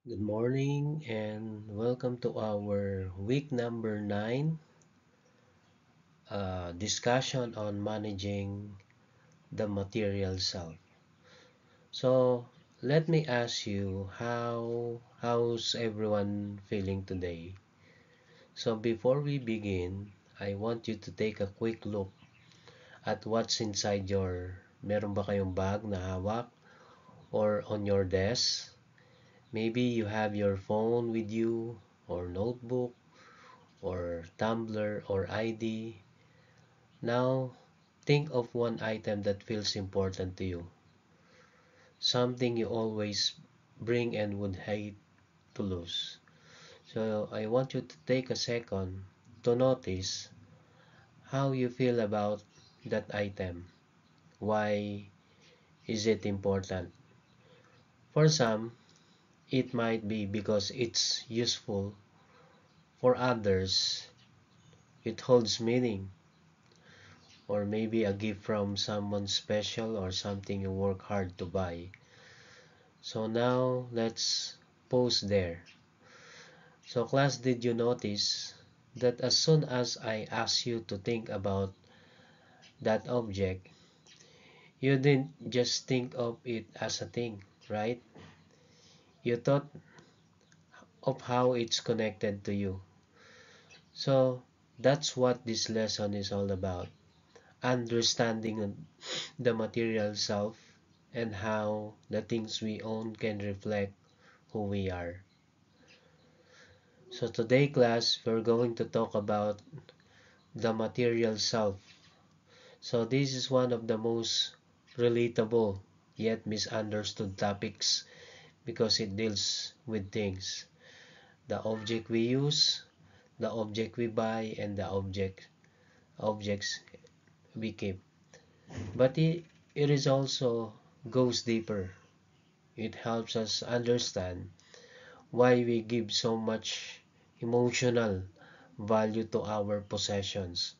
Good morning and welcome to our week number 9 discussion on managing the material self. So let me ask you how's everyone feeling today? So before we begin, I want you to take a quick look at what's inside your meron ba kayong bag na hawak or on your desk? Maybe you have your phone with you or notebook or tumbler or ID. Now, think of one item that feels important to you. Something you always bring and would hate to lose. So, I want you to take a second to notice how you feel about that item. Why is it important? For some, it might be because it's useful. For others, it holds meaning. Or maybe a gift from someone special or something you work hard to buy. So now let's pause there. So class, did you notice that as soon as I asked you to think about that object, you didn't just think of it as a thing, right? You thought of how it's connected to you. So that's what this lesson is all about. Understanding the material self and how the things we own can reflect who we are. So today class, we're going to talk about the material self. So this is one of the most relatable yet misunderstood topics because it deals with things. The object we use, the object we buy, and the objects we keep. But it is also goes deeper. It helps us understand why we give so much emotional value to our possessions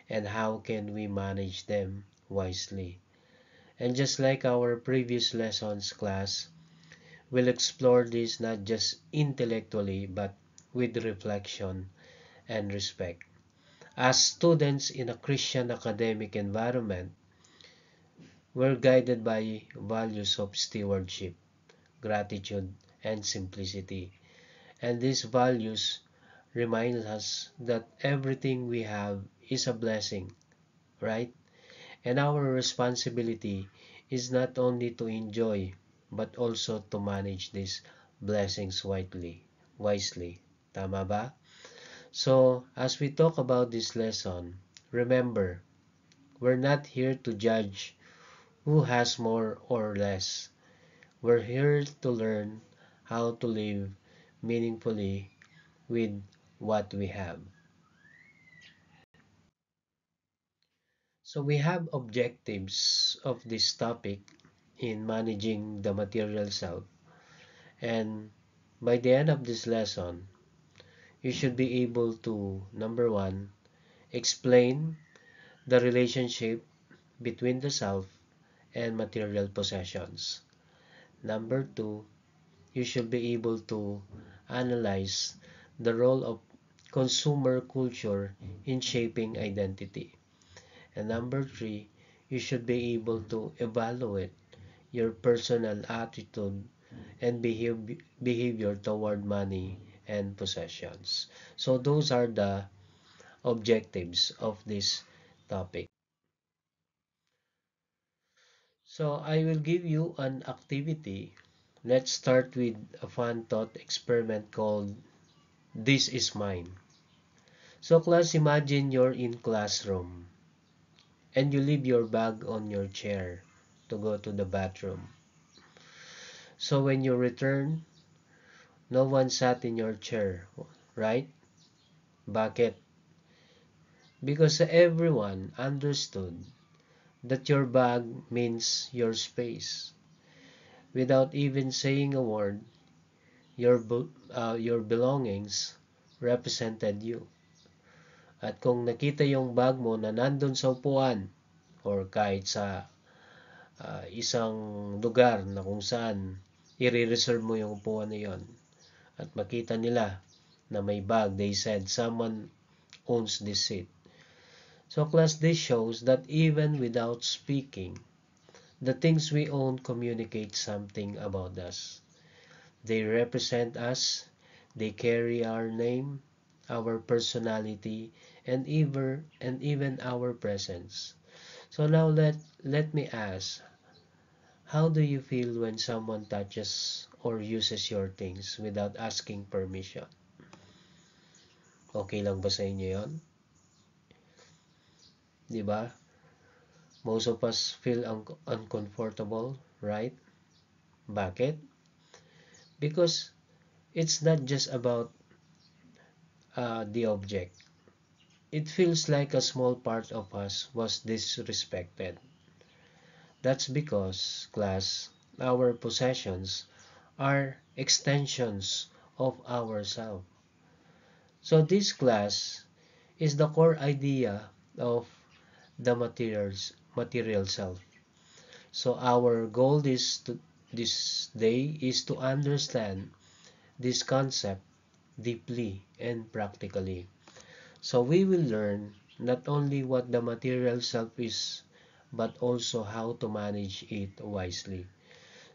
and how can we manage them wisely. And just like our previous lessons class, we'll explore this not just intellectually but with reflection and respect. As students in a Christian academic environment, we're guided by values of stewardship, gratitude, and simplicity. And these values remind us that everything we have is a blessing, right? And our responsibility is not only to enjoy, but also to manage these blessings wisely. Tama ba? So, as we talk about this lesson, remember, we're not here to judge who has more or less. We're here to learn how to live meaningfully with what we have. So we have objectives of this topic in managing the material self. And by the end of this lesson, you should be able to, number one, explain the relationship between the self and material possessions. Number two, you should be able to analyze the role of consumer culture in shaping identity. And number three, you should be able to evaluate your personal attitude and behavior toward money and possessions. So those are the objectives of this topic. So I will give you an activity. Let's start with a fun thought experiment called This is Mine. So class, imagine you're in classroom and you leave your bag on your chair to go to the bathroom. So when you return, no one sat in your chair, right? Bakit? Because everyone understood that your bag means your space. Without even saying a word, your belongings represented you. At kung nakita yung bag mo na nandun sa upuan or kahit sa isang lugar na kung saan i-reserve mo yung upuan na yon, at makita nila na may bag, they said, someone owns this seat. So class, this shows that even without speaking, the things we own communicate something about us. They represent us, they carry our name, our personality, and even our presence. So now let me ask, how do you feel when someone touches or uses your things without asking permission? Okay lang ba sa inyo 'yon? 'Di ba? Most of us feel uncomfortable, right? Bakit? Because it's not just about the object. It feels like a small part of us was disrespected. That's because, class, our possessions are extensions of ourselves. So this, class, is the core idea of the material self. So our goal this day is to understand this concept deeply and practically. So we will learn not only what the material self is, but also how to manage it wisely,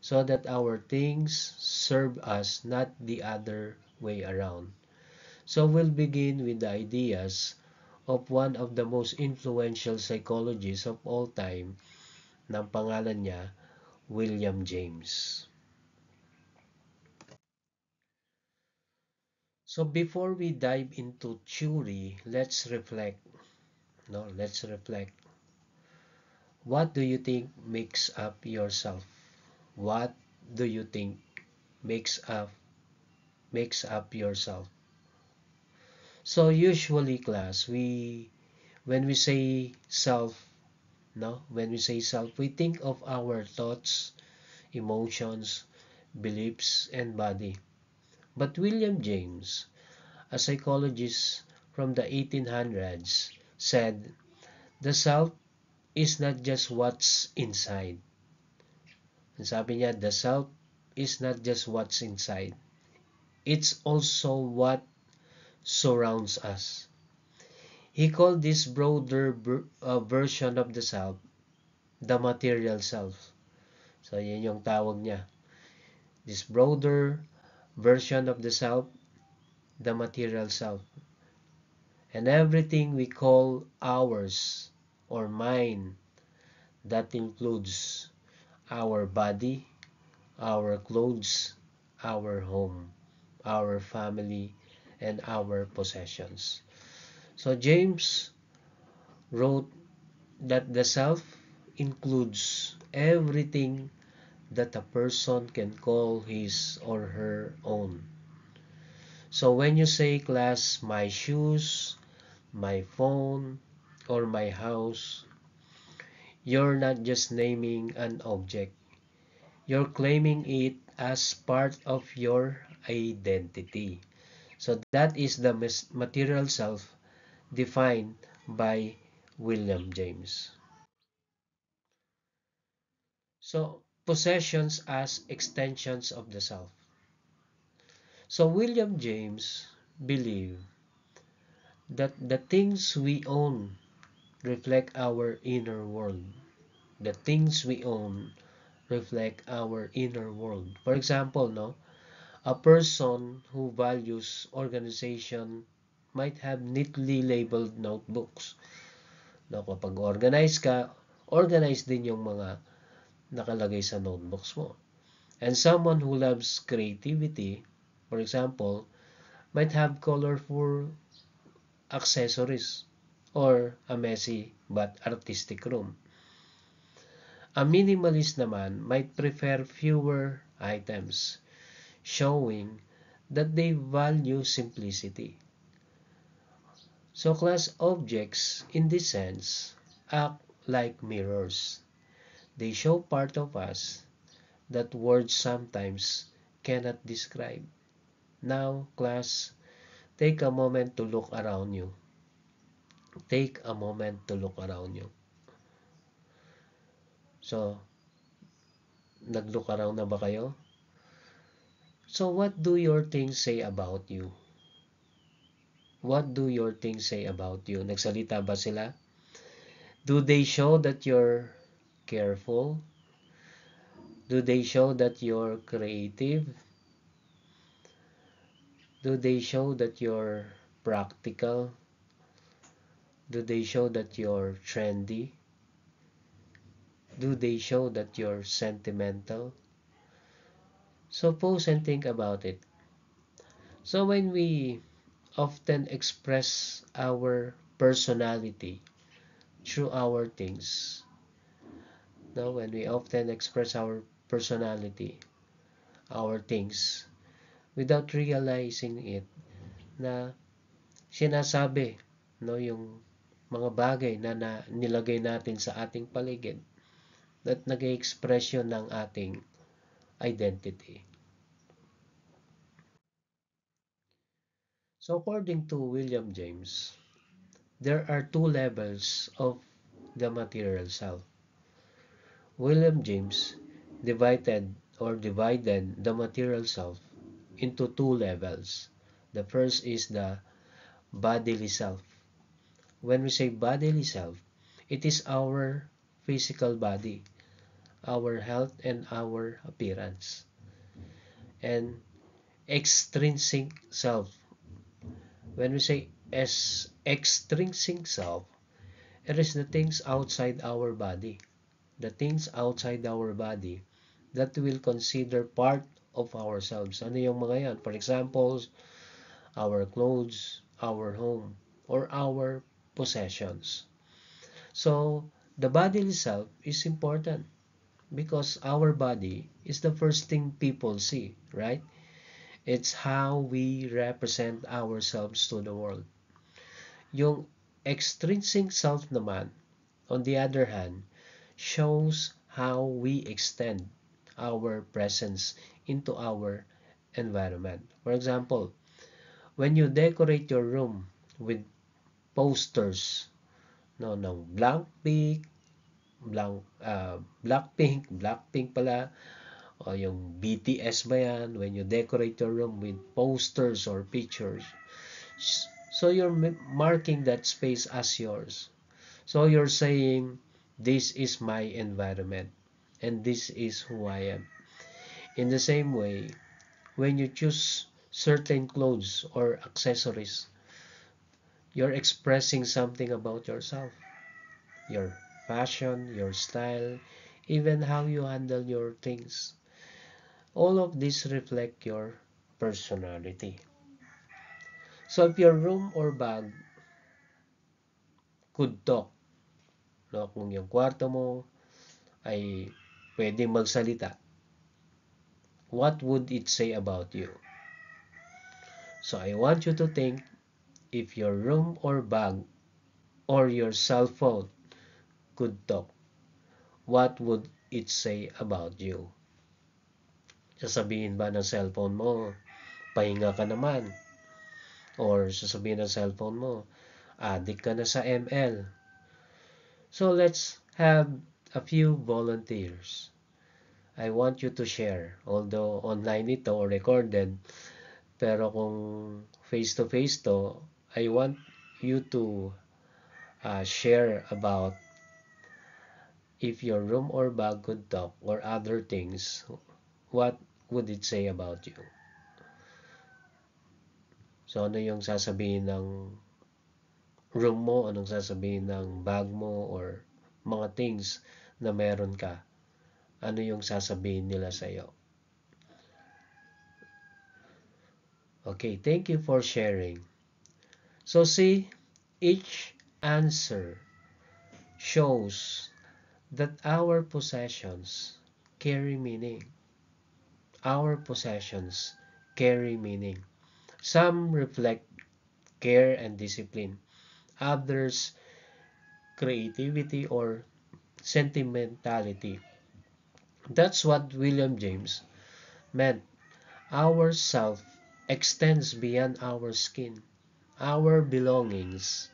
so that our things serve us, not the other way around. So we'll begin with the ideas of one of the most influential psychologists of all time, na pangalan niya, William James. So before we dive into theory, let's reflect. No, let's reflect. What do you think makes up yourself? What do you think makes up yourself? So usually, class, when we say self, no, when we say self, we think of our thoughts, emotions, beliefs, and body. But William James, a psychologist from the 1800s, said the self is not just what's inside. Sabi niya, the self is not just what's inside. It's also what surrounds us. He called this broader version of the self the material self. So, yan yung tawag niya. This broader version of the self, the material self. And everything we call ours or mine, that includes our body, our clothes, our home, our family, and our possessions. So James wrote that the self includes everything that a person can call his or her own. So when you say, class, my shoes, my phone, or my house, you're not just naming an object. You're claiming it as part of your identity. So that is the material self defined by William James. So possessions as extensions of the self. So William James believed that the things we own reflect our inner world. The things we own reflect our inner world. For example, no, a person who values organization might have neatly labeled notebooks. No, kapag organize din yung mga nakalagay sa notebooks mo. And someone who loves creativity, for example, might have colorful accessories or a messy but artistic room. A minimalist naman might prefer fewer items, showing that they value simplicity. So class, objects in this sense act like mirrors. They show part of us that words sometimes cannot describe. Now, class, take a moment to look around you. Take a moment to look around you. So, nag-look around na ba kayo? So what do your things say about you? What do your things say about you? Nagsalita ba sila? Do they show that you're careful? Do they show that you're creative? Do they show that you're practical? Do they show that you're trendy? Do they show that you're sentimental? So pause and think about it. So when we often express our personality through our things, no, when we often express our personality, our things, without realizing it, na sinasabi, no, yung mga bagay na nilagay natin sa ating paligid at nag-express yun ng ating identity. So according to William James, there are two levels of the material self. William James divided the material self into two levels. The first is the bodily self. When we say bodily self, it is our physical body, our health and our appearance. And extrinsic self. When we say extrinsic self, it is the things outside our body. The things outside our body that we'll consider part of ourselves. Ano yung mga yan? For example, our clothes, our home, or our possessions. So, the bodily self is important because our body is the first thing people see, right? It's how we represent ourselves to the world. Yung extrinsic self naman, on the other hand, shows how we extend our presence into our environment. For example, when you decorate your room with posters, no, ng Blackpink pala, o yung BTS ba yan, when you decorate your room with posters or pictures, so you're marking that space as yours. So you're saying, this is my environment, and this is who I am. In the same way, when you choose certain clothes or accessories, you're expressing something about yourself, your fashion, your style, even how you handle your things. All of this reflect your personality. So if your room or bag could talk, no, kung yung kwarto mo ay pwedeng magsalita, what would it say about you? So I want you to think, if your room or bag or your cell phone could talk, what would it say about you? Sasabihin ba ng cellphone mo, pahinga ka naman? Or sasabihin ng cellphone mo, addict ka na sa ML? So let's have a few volunteers. I want you to share, although online ito or recorded, pero kung face-to-face to, I want you to share about if your room or bag could talk or other things, what would it say about you? So ano yung sasabihin ng room mo, anong sasabihin ng bag mo or mga things na meron ka? Ano yung sasabihin nila sa iyo? Okay, thank you for sharing. So see, each answer shows that our possessions carry meaning. Our possessions carry meaning. Some reflect care and discipline. Others, creativity or sentimentality. That's what William James meant. Our self extends beyond our skin. Our belongings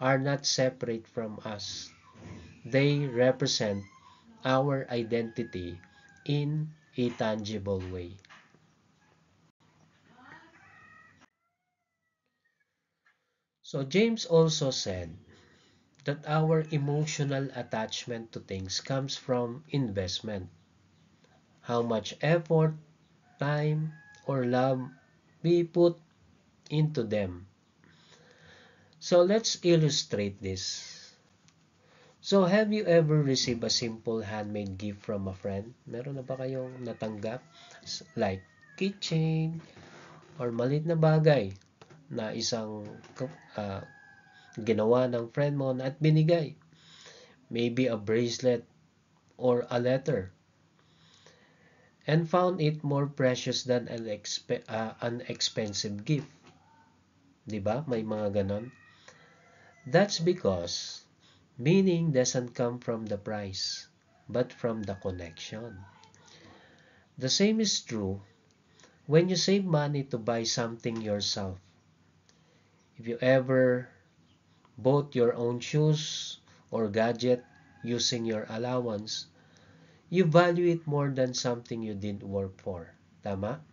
are not separate from us. They represent our identity in a tangible way. So James also said that our emotional attachment to things comes from investment. How much effort, time, or love we put into them. So let's illustrate this. So have you ever received a simple handmade gift from a friend? Meron na ba kayong natanggap? Like keychain or maliit na bagay na isang uh, ginawa ng friend mo at binigay. Maybe a bracelet or a letter. And found it more precious than an expensive gift. Diba? May mga ganon. That's because meaning doesn't come from the price, but from the connection. The same is true when you save money to buy something yourself. If you ever bought your own shoes or gadget using your allowance, you value it more than something you didn't work for. Tama?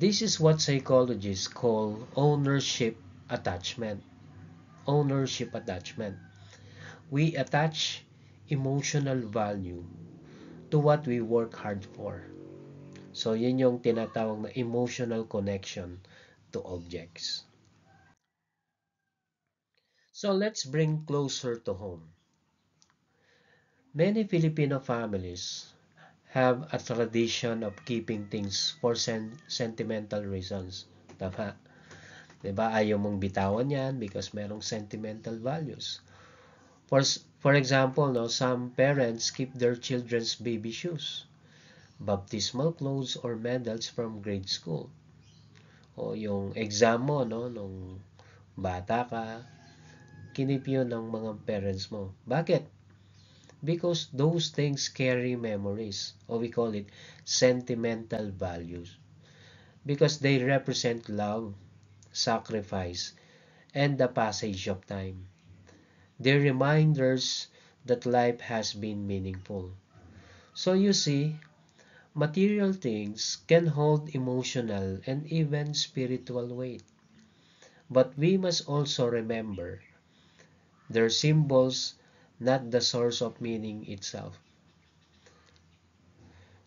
This is what psychologists call ownership attachment. Ownership attachment. We attach emotional value to what we work hard for. So, yun yung tinatawag na emotional connection to objects. So, let's bring closer to home. Many Filipino families have a tradition of keeping things for sentimental reasons. Tama? Diba? Ayaw mong bitawan yan because merong sentimental values. For example, no, some parents keep their children's baby shoes, baptismal clothes, or medals from grade school. O yung exam mo, no, nung bata ka, kinip yun ng mga parents mo. Bakit? Because those things carry memories, or we call it sentimental values. Because they represent love, sacrifice, and the passage of time. They're reminders that life has been meaningful. So you see, material things can hold emotional and even spiritual weight. But we must also remember they're symbols, not the source of meaning itself.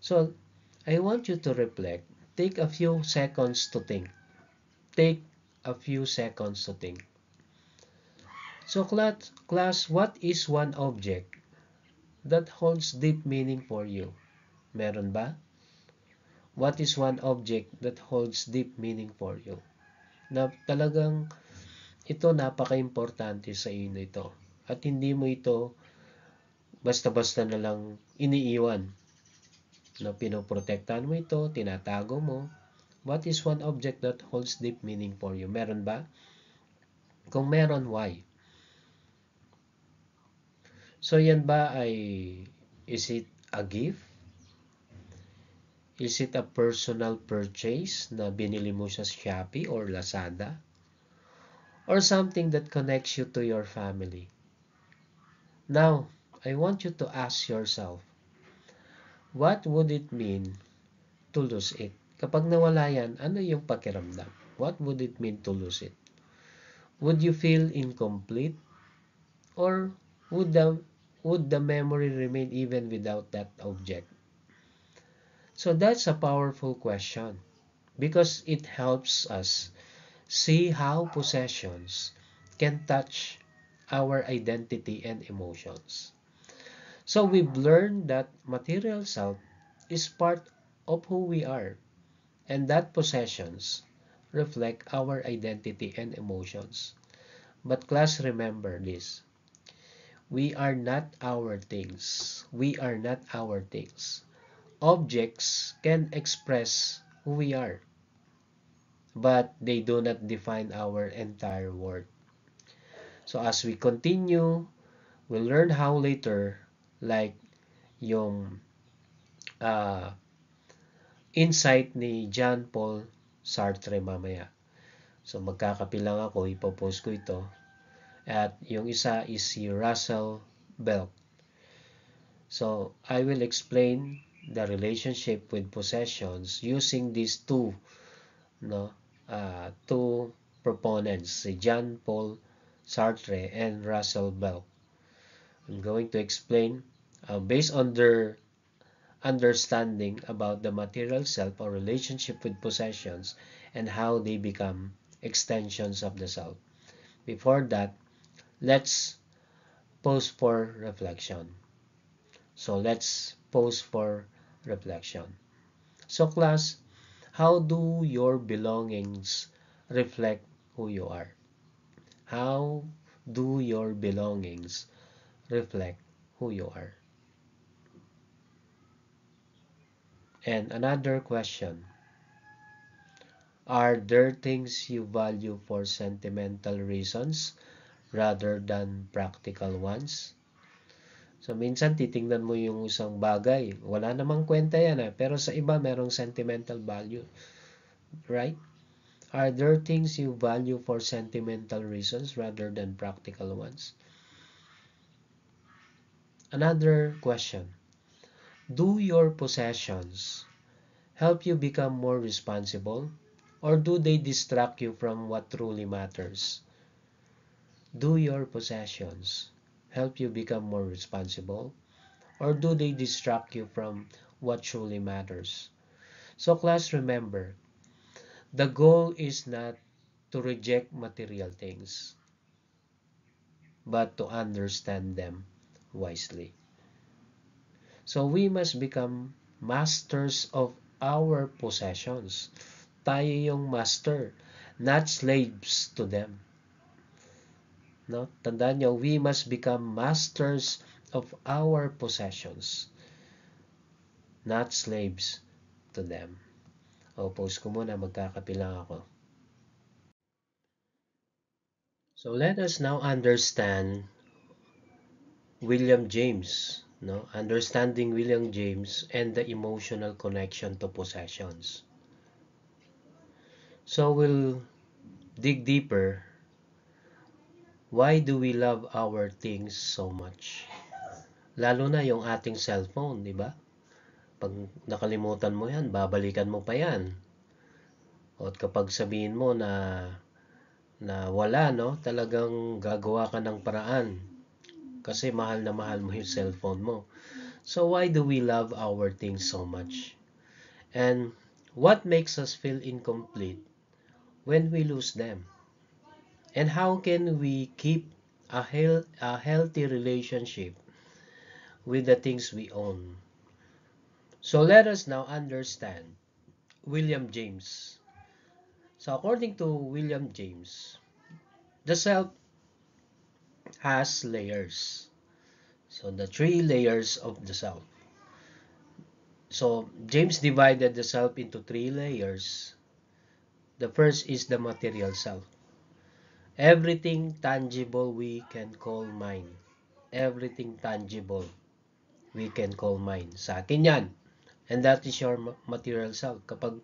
So I want you to reflect. Take a few seconds to think. Take a few seconds to think. So class, what is one object that holds deep meaning for you? Meron ba? What is one object that holds deep meaning for you? Na talagang ito napaka-importante sa iyo nito. At hindi mo ito basta-basta na lang iniiwan. Na pinoprotektahan mo ito, tinatago mo. What is one object that holds deep meaning for you? Meron ba? Kung meron, why? So yan ba ay, is it a gift? Is it a personal purchase na binili mo sa Shopee or Lazada? Or something that connects you to your family? Now, I want you to ask yourself, what would it mean to lose it? Kapag nawala yan, ano yung pakiramdam? What would it mean to lose it? Would you feel incomplete? Or would the memory remain even without that object? So that's a powerful question because it helps us see how possessions can touch our identity and emotions. So we've learned that material self is part of who we are and that possessions reflect our identity and emotions. But class, remember this. We are not our things. We are not our things. Objects can express who we are, but they do not define our entire world. So as we continue, we'll learn how later, like yung uh, insight ni John Paul Sartre mamaya. So magkakapi lang ako, ipopost ko ito. At yung isa is si Russell Belk. So I will explain the relationship with possessions using these two, no, two proponents, si Jean-Paul Sartre and Russell Bell. I'm going to explain based on their understanding about the material self or relationship with possessions and how they become extensions of the self. Before that, let's pause for reflection. So let's pause for reflection. So class, how do your belongings reflect who you are? How do your belongings reflect who you are? And another question, are there things you value for sentimental reasons rather than practical ones? So, minsan titingnan mo yung isang bagay, wala namang kwenta yan pero sa iba merong sentimental value, right? Are there things you value for sentimental reasons rather than practical ones? Another question, do your possessions help you become more responsible, or do they distract you from what truly matters? Do your possessions help you become more responsible, or do they distract you from what truly matters? So class, remember, the goal is not to reject material things, but to understand them wisely. So we must become masters of our possessions. Tayo yung master, not slaves to them. No? Tandaan nyo, we must become masters of our possessions, not slaves to them. O, pause ko muna, magkakape lang ako. So let us now understand William James, no? Understanding William James and the emotional connection to possessions. So we'll dig deeper. Why do we love our things so much? Lalo na yung ating cellphone, di ba? Pag nakalimutan mo yan, babalikan mo pa yan. O kapag sabihin mo na wala, no? Talagang gagawa ka ng paraan. Kasi mahal na mahal mo yung cellphone mo. So why do we love our things so much? And what makes us feel incomplete when we lose them? And how can we keep a healthy relationship with the things we own? So let us now understand William James. So according to William James, the self has layers. So the three layers of the self. So James divided the self into three layers. The first is the material self. Everything tangible we can call mine. Everything tangible we can call mine. Sa akin yan. And that is your material self. Kapag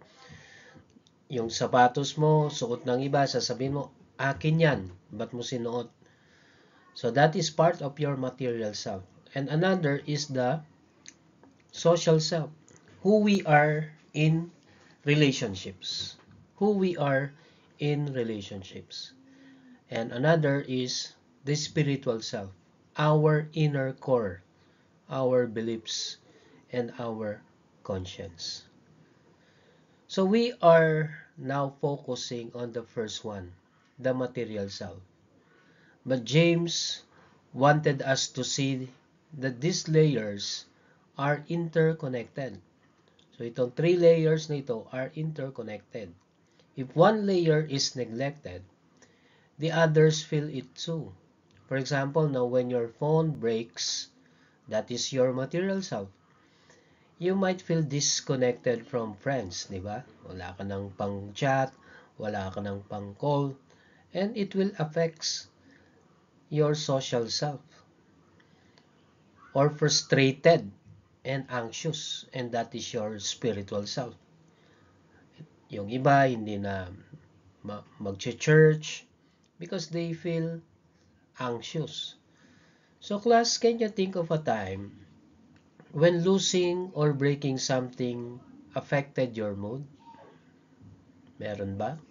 yung sapatos mo, suot ng iba, sasabihin mo, akin yan. Ba't mo sinuot? So that is part of your material self. And another is the social self. Who we are in relationships. Who we are in relationships. And another is the spiritual self. Our inner core. Our beliefs and our conscience. So we are now focusing on the first one, the material self. But James wanted us to see that these layers are interconnected. So itong three layers na ito are interconnected. If one layer is neglected, the others feel it too. For example, now when your phone breaks, that is your material self. You might feel disconnected from friends, di ba? Wala ka ng pang-chat, wala ka ng pang-call, and it will affect your social self. Or frustrated and anxious, and that is your spiritual self. Yung iba, hindi na mag-church because they feel anxious. So class, can you think of a time when losing or breaking something affected your mood? Meron ba?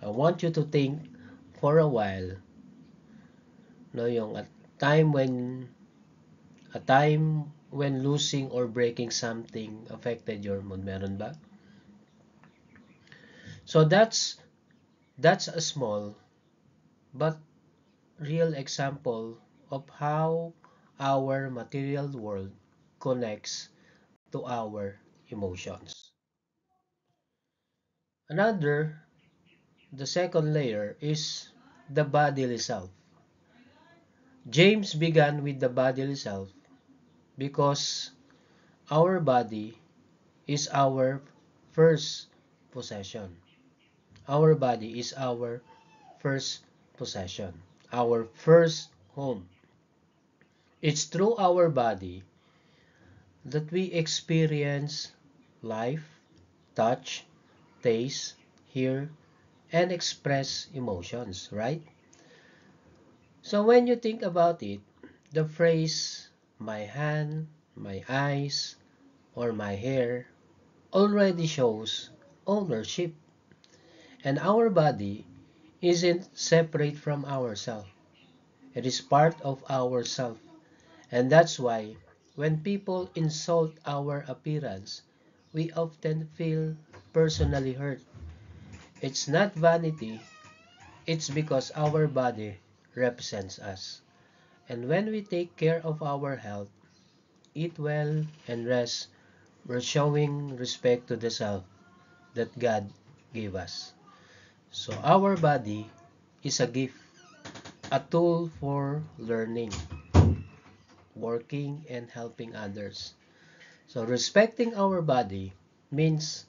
I want you to think for a while, no, yung time when a time when losing or breaking something affected your mood. Meron ba? So that's a small but real example of how our material world connects to our emotions. Another, the second layer is the bodily self. James began with the bodily self because our body is our first possession. Our body is our first possession, our first home. It's through our body that we experience life, touch, taste, hear, and express emotions, right? So when you think about it, the phrase my hand, my eyes, or my hair already shows ownership. And our body isn't separate from ourself. It is part of ourself. And that's why when people insult our appearance, we often feel personally hurt. It's not vanity, it's because our body represents us. And when we take care of our health, eat well, and rest, we're showing respect to the self that God gave us. So our body is a gift, a tool for learning, working, and helping others. So respecting our body means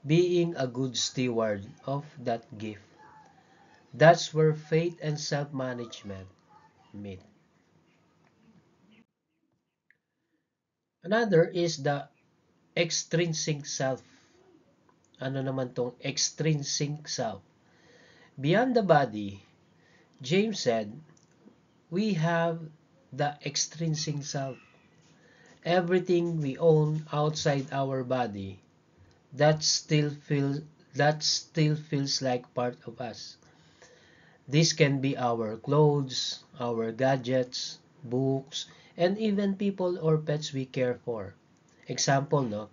being a good steward of that gift. That's where faith and self-management meet. Another is the extrinsic self. Ano naman tong extrinsic self? Beyond the body, James said, we have the extrinsic self. Everything we own outside our body that still feels like part of us. This can be our clothes, our gadgets, books, and even people or pets we care for. Example, no?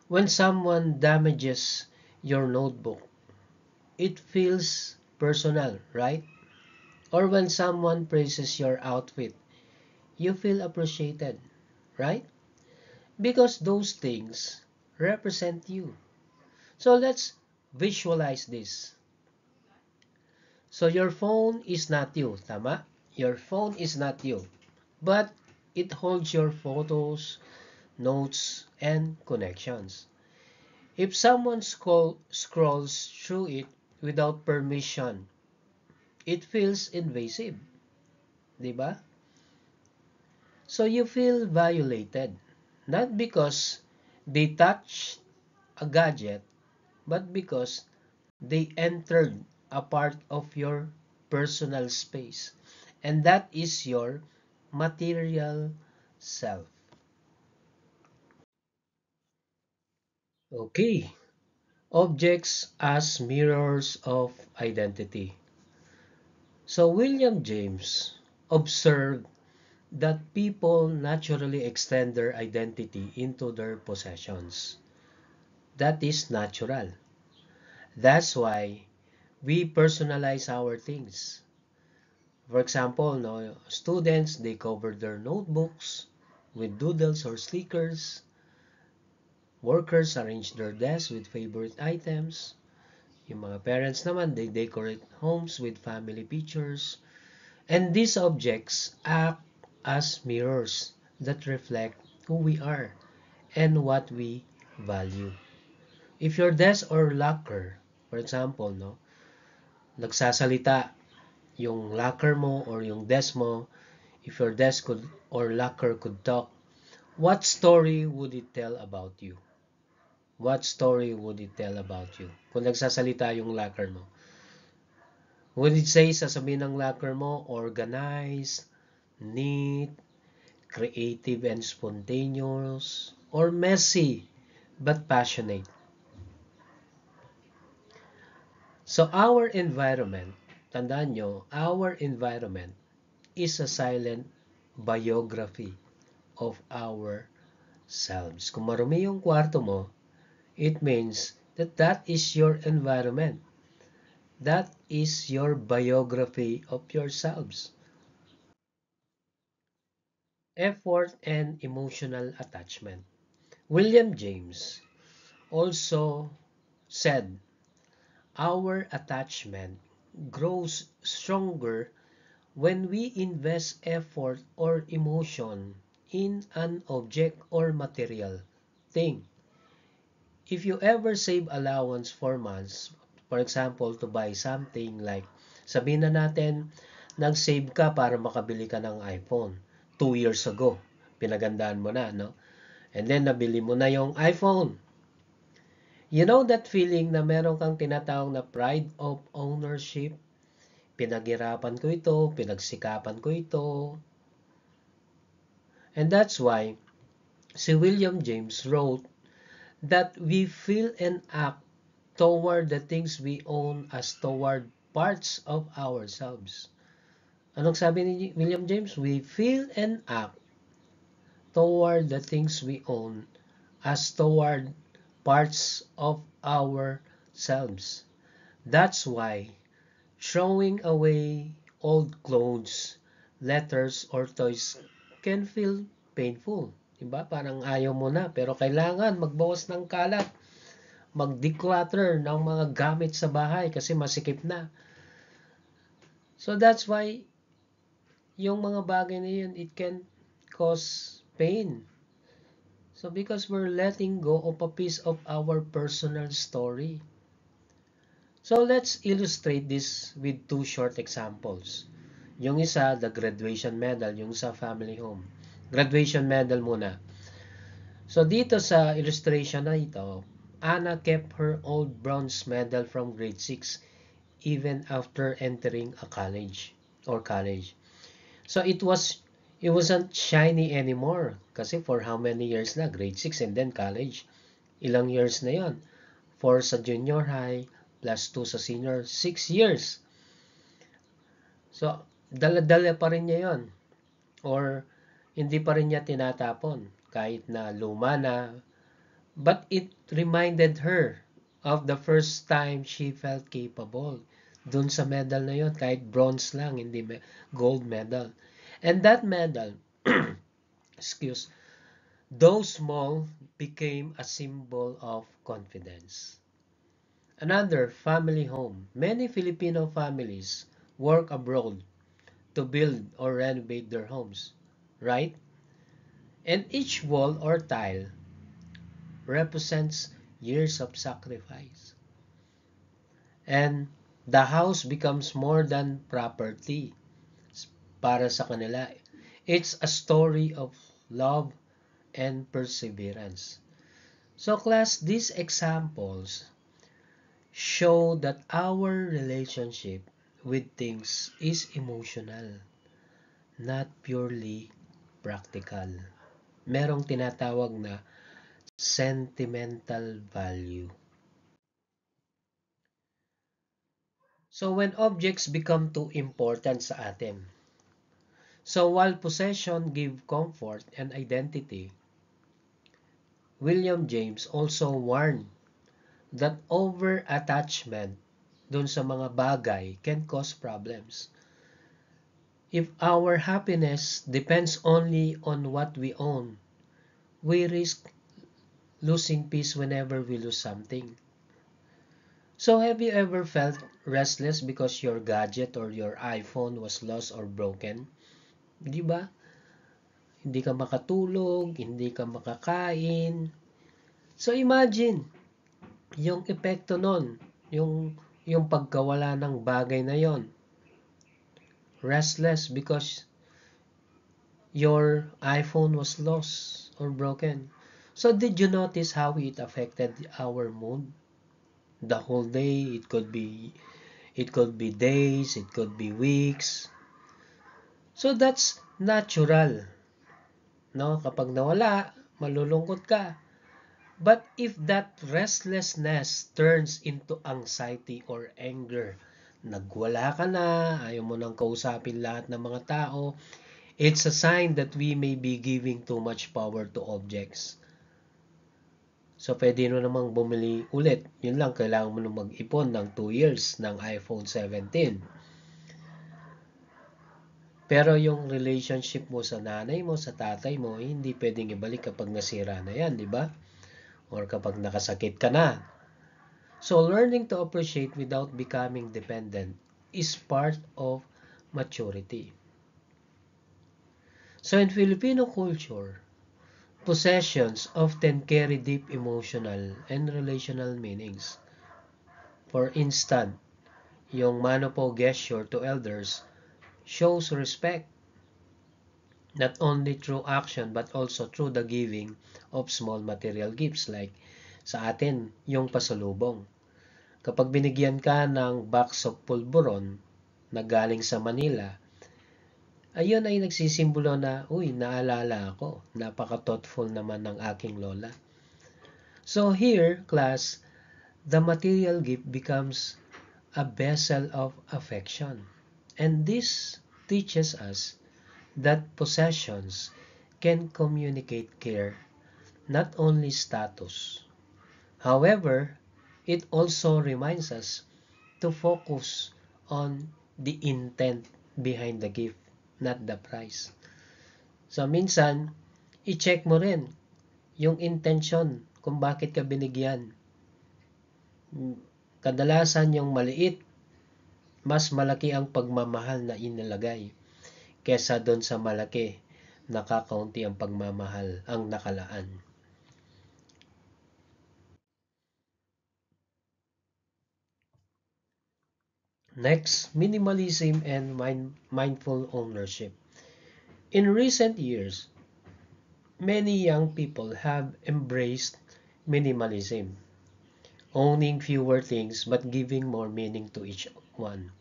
When someone damages your notebook, it feels personal, right? Or when someone praises your outfit, you feel appreciated, right? Because those things represent you. So let's visualize this. So your phone is not you, tama? Your phone is not you, but it holds your photos, notes, and connections. If someone scrolls through it without permission, it feels invasive, di ba? So you feel violated, not because they touched a gadget, but because they entered a part of your personal space. And that is your material self. Okay. Objects as mirrors of identity. So William James observed that people naturally extend their identity into their possessions. That is natural. That's why we personalize our things. For example, no, students, they cover their notebooks with doodles or stickers. Workers arrange their desks with favorite items. Yung mga parents naman, they decorate homes with family pictures. And these objects act as mirrors that reflect who we are and what we value. If your desk or locker, for example, no, nagsasalita yung locker mo or yung desk mo, if your desk could or locker could talk, what story would it tell about you? What story would it tell about you? Kung nagsasalita yung locker mo. Would it say, sasabihin ng locker mo, organized, neat, creative and spontaneous, or messy but passionate? So our environment, tandaan nyo, our environment is a silent biography of ourselves. Kung marumi yung kwarto mo, it means that that is your environment. That is your biography of yourselves. Effort and emotional attachment. William James also said, our attachment grows stronger when we invest effort or emotion in an object or material thing. If you ever save allowance for months, for example, to buy something like, sabihin na natin, nag-save ka para makabili ka ng iPhone 2 years ago. Pinagandaan mo na, no? And then, nabili mo na yung iPhone. You know that feeling na meron kang tinatawag na pride of ownership? Pinaghirapan ko ito, pinagsikapan ko ito. And that's why si William James wrote that we feel and act toward the things we own as toward parts of ourselves. Anong sabi ni William James? We feel and act toward the things we own as toward parts of ourselves. That's why throwing away old clothes, letters, or toys can feel painful. Diba? Parang ayaw mo na, pero kailangan magbawas ng kalat, mag-declutter ng mga gamit sa bahay kasi masikip na. So that's why yung mga bagay na yun, it can cause pain. So because we're letting go of a piece of our personal story. So let's illustrate this with two short examples. Yung isa, the graduation medal, yung sa family home. Graduation medal muna. So dito sa illustration na ito, Anna kept her old bronze medal from grade 6 even after entering a college or college. So it wasn't shiny anymore kasi for how many years na? Grade 6 and then college. Ilang years na yon? 4 sa junior high plus 2 sa senior, 6 years. So dala-dala pa rin niya yon or hindi pa rin niya tinatapon kahit na luma na. But it reminded her of the first time she felt capable. Dun sa medal na yon, kahit bronze lang, hindi gold medal. And that medal, excuse, though small, became a symbol of confidence. Another, family home. Many Filipino families work abroad to build or renovate their homes, right? And each wall or tile represents years of sacrifice. And the house becomes more than property para sa kanila. It's a story of love and perseverance. So class, these examples show that our relationship with things is emotional, not purely practical. Merong tinatawag na sentimental value. So when objects become too important sa atin, so while possession give comfort and identity, William James also warned that over-attachment dun sa mga bagay can cause problems. If our happiness depends only on what we own, we risk losing peace whenever we lose something. So have you ever felt restless because your gadget or your iPhone was lost or broken? Di ba? Hindi ka makatulog, hindi ka makakain. So imagine, yung epekto nun, yung pagkawala ng bagay na yon. Restless because your iPhone was lost or broken. So did you notice how it affected our mood? The whole day, it could be days, it could be weeks. So that's natural. No, kapag nawala, malulungkot ka. But if that restlessness turns into anxiety or anger, nagwala ka na, ayaw mo nang kausapin lahat ng mga tao, it's a sign that we may be giving too much power to objects. So, pwede mo namang bumili ulit. Yun lang, kailangan mo nang mag-ipon ng 2 years ng iPhone 17. Pero yung relationship mo sa nanay mo, sa tatay mo, hindi pwedeng ibalik kapag nasira na yan, di ba? Or kapag nakasakit ka na. So, learning to appreciate without becoming dependent is part of maturity. So, in Filipino culture, possessions often carry deep emotional and relational meanings. For instance, yung mano po gesture to elders shows respect not only through action but also through the giving of small material gifts like sa atin yung pasalubong. Kapag binigyan ka ng box of pulburon na galing sa Manila, ayun ay nagsisimbolo na, uy, naalala ako, napaka-thoughtful naman ng aking lola. So here, class, the material gift becomes a vessel of affection. And this teaches us that possessions can communicate care, not only status. However, it also reminds us to focus on the intent behind the gift, not the price. So, minsan, i-check mo rin yung intention kung bakit ka binigyan. Kadalasan yung maliit, mas malaki ang pagmamahal na inilagay kesa doon sa malaki, nakakaunti ang pagmamahal ang nakalaan. Next, minimalism and mindful ownership. In recent years, many young people have embraced minimalism, owning fewer things but giving more meaning to each one.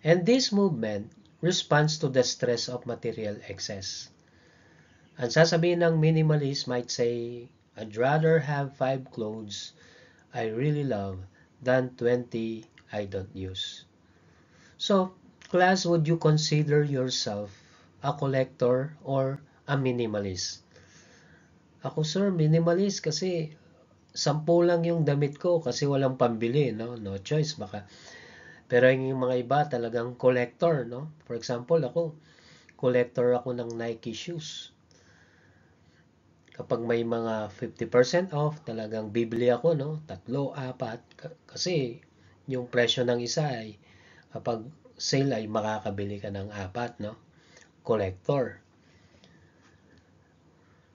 And this movement responds to the stress of material excess. Ang sasabihin ng minimalist might say, I'd rather have 5 clothes I really love than 20 I don't use. So, class, would you consider yourself a collector or a minimalist? Ako, sir, minimalist kasi 10 lang yung damit ko kasi walang pambili, no? No choice, baka. Pero yung mga iba talagang collector, no? For example, ako, collector ako ng Nike shoes. Kapag may mga 50% off, talagang bibili ako, no? 3, 4, kasi yung presyo ng isa ay kapag sale ay makakabili ka ng 4, no? Collector.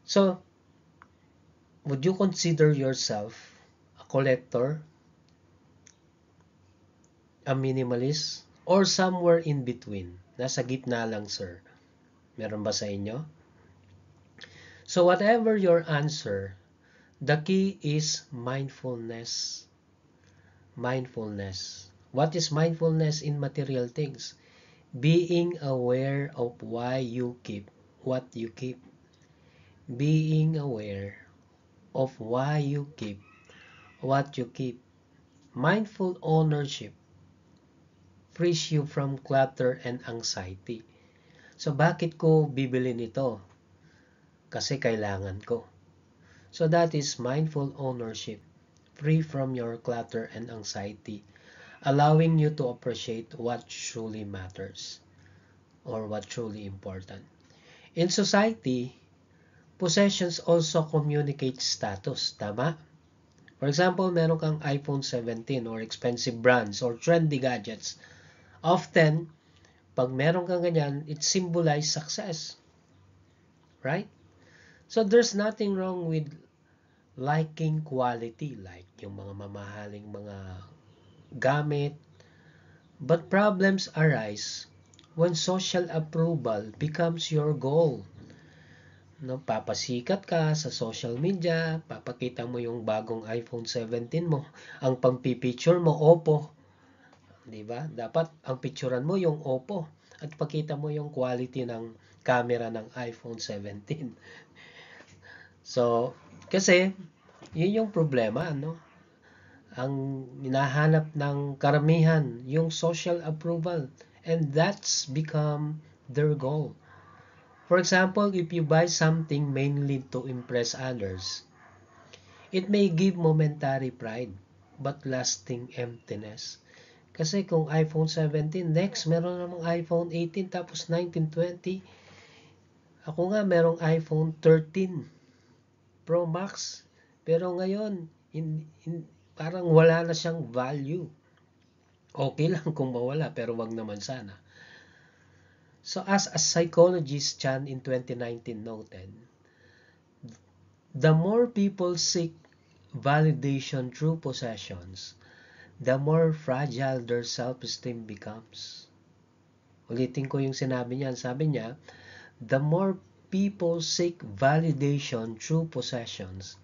So, would you consider yourself a collector, a minimalist, or somewhere in between? Nasa gitna lang, sir. Meron ba sa inyo? So, whatever your answer, the key is mindfulness. Mindfulness. What is mindfulness in material things? Being aware of why you keep what you keep. Being aware of why you keep what you keep. Mindful ownership frees you from clutter and anxiety. So, bakit ko bibili nito? Kasi kailangan ko. So, that is mindful ownership, free from your clutter and anxiety, allowing you to appreciate what truly matters or what truly important. In society, possessions also communicate status, tama? For example, meron kang iPhone 17 or expensive brands or trendy gadgets. Often, pag meron kang ganyan, it symbolizes success. Right? So, there's nothing wrong with liking quality, like yung mga mamahaling mga gamit. But problems arise when social approval becomes your goal. No, papasikat ka sa social media, papakita mo yung bagong iPhone 17 mo, ang pagpipicture mo, Oppo. Diba? Dapat ang picturean mo yung Oppo at pakita mo yung quality ng camera ng iPhone 17. So, kasi Yun yung problema, no? Ang hinahanap ng karamihan, yung social approval. And that's become their goal. For example, if you buy something mainly to impress others, it may give momentary pride, but lasting emptiness. Kasi kung iPhone 17, next meron namang iPhone 18, tapos 19, 20. Ako nga merong iPhone 13 Pro Max. Pero ngayon, parang wala na siyang value. Okay lang kung mawala, pero wag naman sana. So as a psychologist Chan in 2019 noted, the more people seek validation through possessions, the more fragile their self-esteem becomes. Ulitin ko yung sinabi niya. Sabi niya, the more people seek validation through possessions,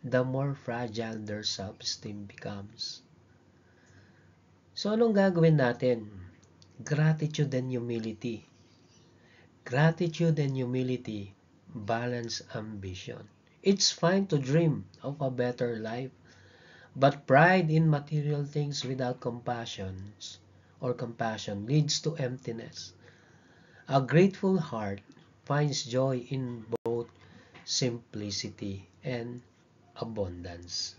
the more fragile their self-esteem becomes. So anong gagawin natin? Gratitude and humility. Gratitude and humility balance ambition. It's fine to dream of a better life, but pride in material things without compassion leads to emptiness. A grateful heart finds joy in both simplicity and abundance.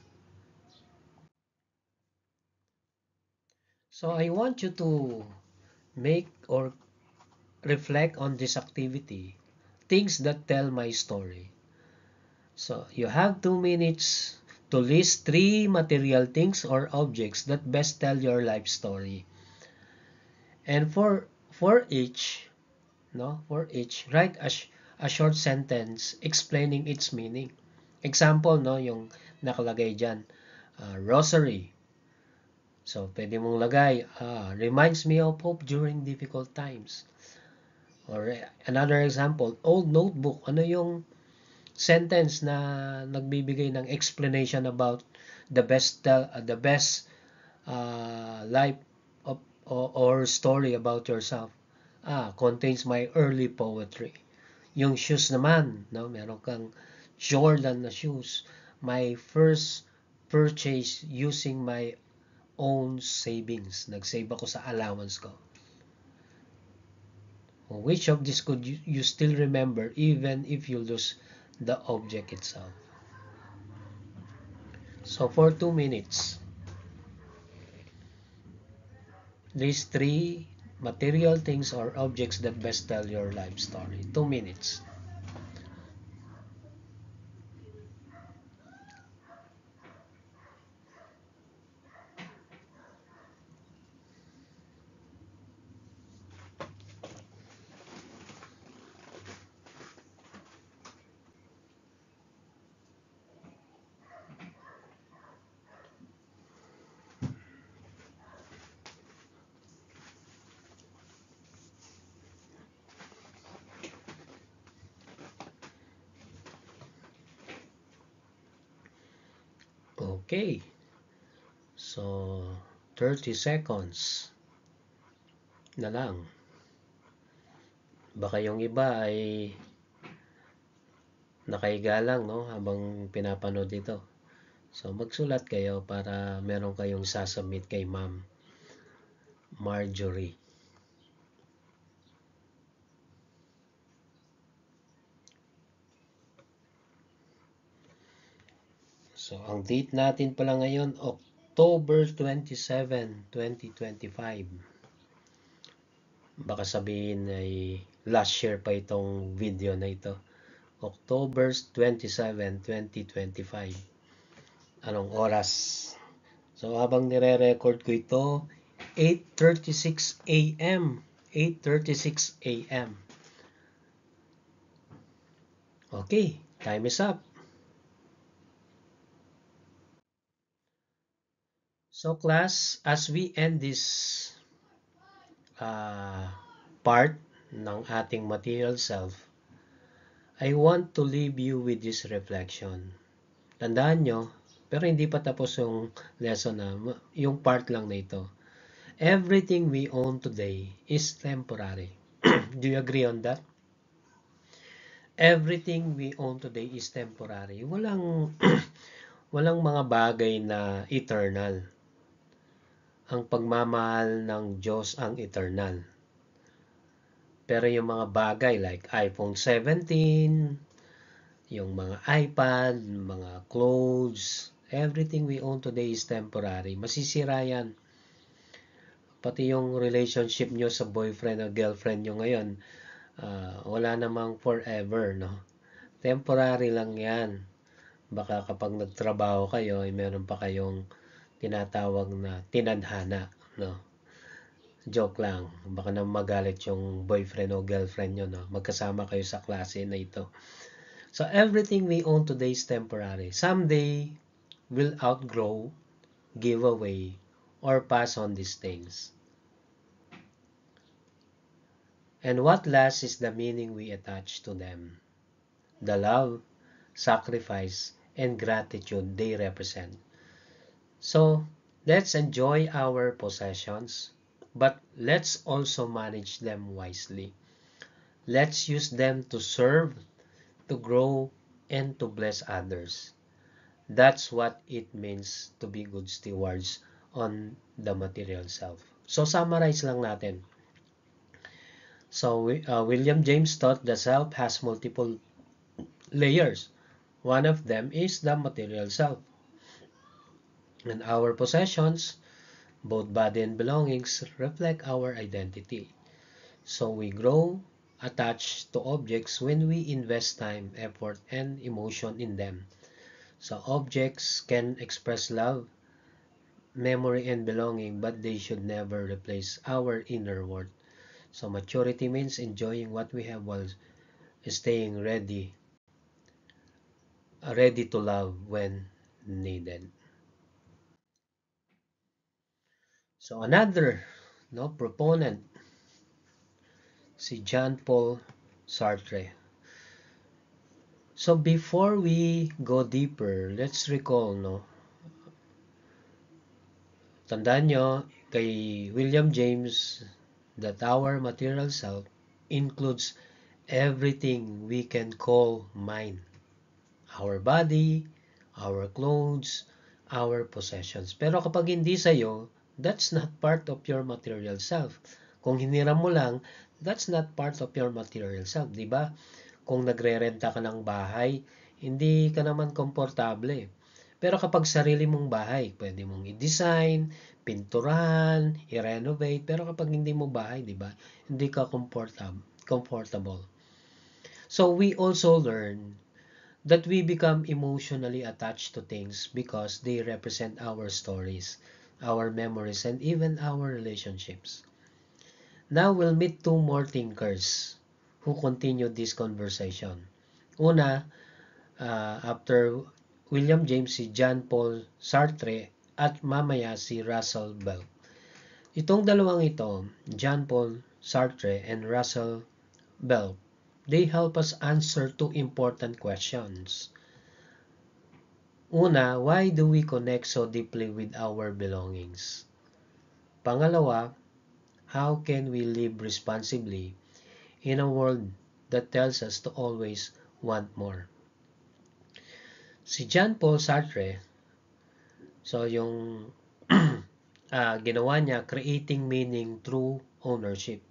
So I want you to make or reflect on this activity, things that tell my story. So you have 2 minutes to list 3 material things or objects that best tell your life story. And for each, no, for each, write a short sentence explaining its meaning. Example, no, yung nakalagay diyan, rosary. So pwede mong lagay, reminds me of hope during difficult times. Or another example, old notebook. Ano yung sentence na nagbibigay ng explanation about the best life of, or story about yourself? Contains my early poetry. Yung shoes naman, no, meron kang Jordan na shoes. My first purchase using my own savings. Nag-save ako sa allowance ko. Which of these could you still remember even if you lose the object itself? So for 2 minutes, list 3 material things or objects that best tell your life story. 2 minutes. Okay. So 30 seconds na lang. Baka yung iba ay nakahiga lang, no, habang pinapanood ito. So magsulat kayo para meron kayong sasubmit kay Ma'am Marjorie. So ang date natin pala ngayon, October 27, 2025. Baka sabihin ay last year pa itong video na ito. October 27, 2025. Anong oras? So habang nire-record ko ito, 8:36 a.m. 8:36 a.m. Okay, time is up. So class, as we end this part ng ating material self, I want to leave you with this reflection. Tandaan nyo, pero hindi pa tapos yung lesson na, yung part lang na ito. Everything we own today is temporary. Do you agree on that? Everything we own today is temporary. walang mga bagay na eternal. Ang pagmamahal ng Diyos ang eternal. Pero yung mga bagay like iPhone 17, yung mga iPad, mga clothes, everything we own today is temporary. Masisira yan. Pati yung relationship nyo sa boyfriend o girlfriend nyo ngayon, wala namang forever, no? Temporary lang yan. Baka kapag nagtrabaho kayo, ay meron pa kayong tinatawag na tinadhana, no? Joke lang. Baka na magalit yung boyfriend o girlfriend nyo, no? Magkasama kayo sa klase na ito. So, everything we own today is temporary. Someday, we'll outgrow, give away, or pass on these things. And what lasts is the meaning we attach to them. The love, sacrifice, and gratitude they represent. So, let's enjoy our possessions, but let's also manage them wisely. Let's use them to serve, to grow, and to bless others. That's what it means to be good stewards on the material self. So, summarize lang natin. So, William James taught the self has multiple layers. One of them is the material self. And our possessions, both body and belongings, reflect our identity. So we grow attached to objects when we invest time, effort, and emotion in them. So objects can express love, memory, and belonging, but they should never replace our inner worth. So maturity means enjoying what we have while staying ready to love when needed. So another proponent, si Jean-Paul Sartre. So before we go deeper, let's recall, tandaan nyo kay William James that our material self includes everything we can call mine. Our body, our clothes, our possessions. Pero kapag hindi sa'yo, that's not part of your material self. Kung hiniram mo lang, that's not part of your material self, di ba? Kung nagre-renta ka ng bahay, hindi ka naman komportable. Pero kapag sarili mong bahay, pwede mong i-design, pinturahan, i-renovate. Pero kapag hindi mo bahay, di ba? Hindi ka comfortable. So we also learn that we become emotionally attached to things because they represent our stories, our memories, and even our relationships. Now we'll meet two more thinkers who continue this conversation. Una, after William James, si Jean-Paul Sartre, at mamaya si Russell Bell. Itong dalawang ito, Jean-Paul Sartre and Russell Bell, they help us answer two important questions. Una, why do we connect so deeply with our belongings? Pangalawa, how can we live responsibly in a world that tells us to always want more? Si Jean-Paul Sartre, so yung ginawa niya, creating meaning through ownership.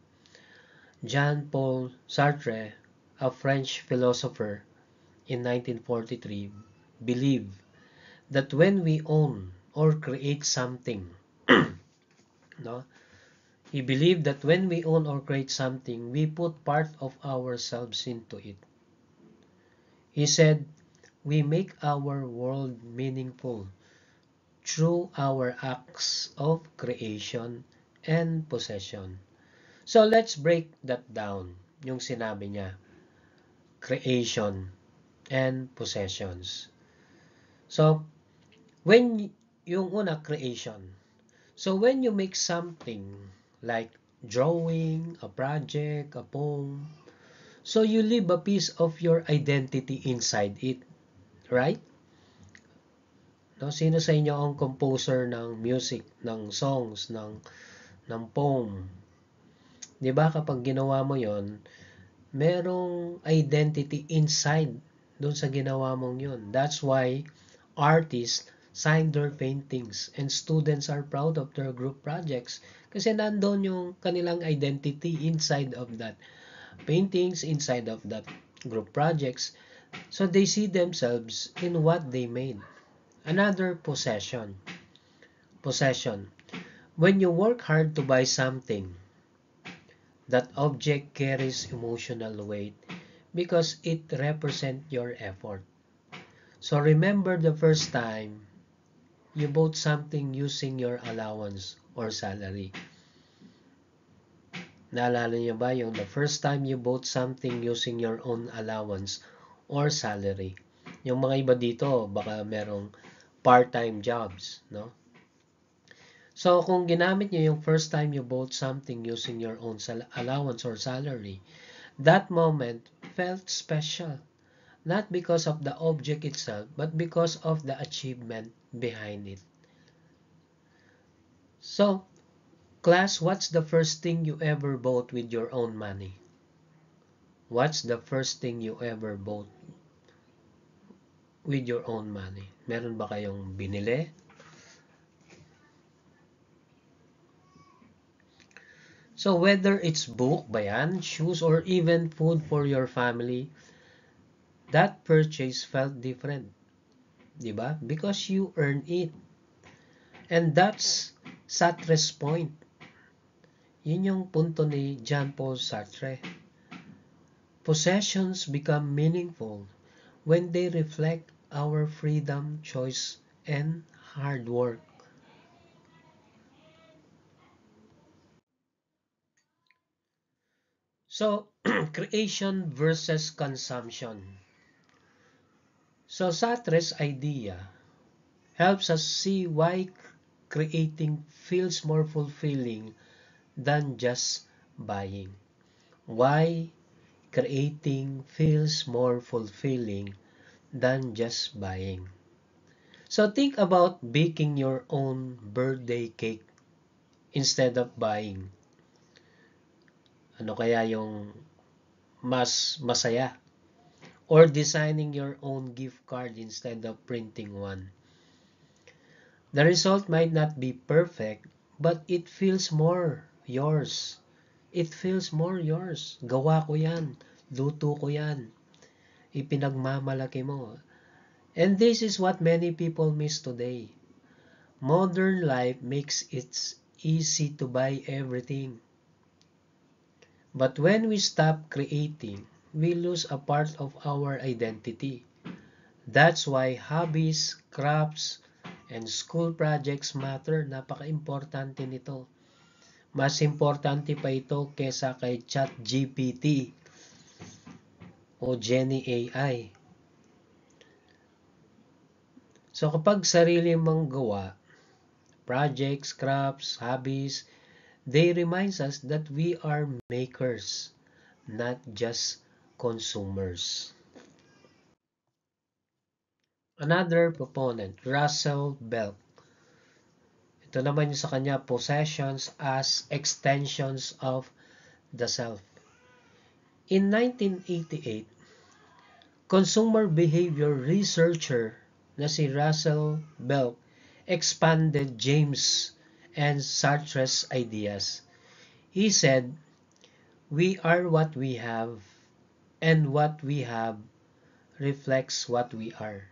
Jean-Paul Sartre, a French philosopher in 1943, believed that when we own or create something, no, he believed that when we own or create something, we put part of ourselves into it. He said, we make our world meaningful through our acts of creation and possession. So let's break that down, yung sinabi niya, creation and possessions. So, when yung una, creation. So when you make something like drawing, a project, a poem, so you leave a piece of your identity inside it, right? No, sino sa inyo ang composer ng music, ng songs, ng poem? 'Di ba kapag ginawa mo 'yon, merong identity inside doon sa ginawa mong 'yon. That's why artists sign their paintings and students are proud of their group projects kasi nandun yung kanilang identity inside of that paintings, inside of that group projects. So they see themselves in what they made. Another possession. Possession. When you work hard to buy something, that object carries emotional weight because it represents your effort. So remember the first time you bought something using your allowance or salary. Naalala niyo ba yung the first time you bought something using your own allowance or salary? Yung mga iba dito, baka merong part-time jobs, no? So, kung ginamit niyo yung first time you bought something using your own allowance or salary, that moment felt special. Not because of the object itself, but because of the achievement behind it. So, class, what's the first thing you ever bought with your own money? What's the first thing you ever bought with your own money? Meron ba kayong binili? So whether it's book ba yan, shoes, or even food for your family, that purchase felt different. Diba? Because you earned it. And that's Sartre's point. Yun yung punto ni Jean Paul Sartre. Possessions become meaningful when they reflect our freedom, choice, and hard work. So, creation versus consumption. So, Sartre's idea helps us see why creating feels more fulfilling than just buying. Why creating feels more fulfilling than just buying. So think about baking your own birthday cake instead of buying. Ano kaya yung mas masaya? Or designing your own gift card instead of printing one. The result might not be perfect, but it feels more yours. It feels more yours. Gawa ko yan. Luto ko yan. Ipinagmamalaki mo. And this is what many people miss today. Modern life makes it easy to buy everything. But when we stop creating, we lose a part of our identity. That's why hobbies, crafts, and school projects matter. Napaka-importante nito. Mas importante pa ito kesa kay ChatGPT o Jenny AI. So kapag sarili mong gawa, projects, crafts, hobbies, they remind us that we are makers, not just consumers. Another proponent, Russell Belk. Ito naman yung sa kanya, possessions as extensions of the self. In 1988, consumer behavior researcher na si Russell Belk expanded James and Sartre's ideas. He said, "We are what we have, and what we have reflects what we are.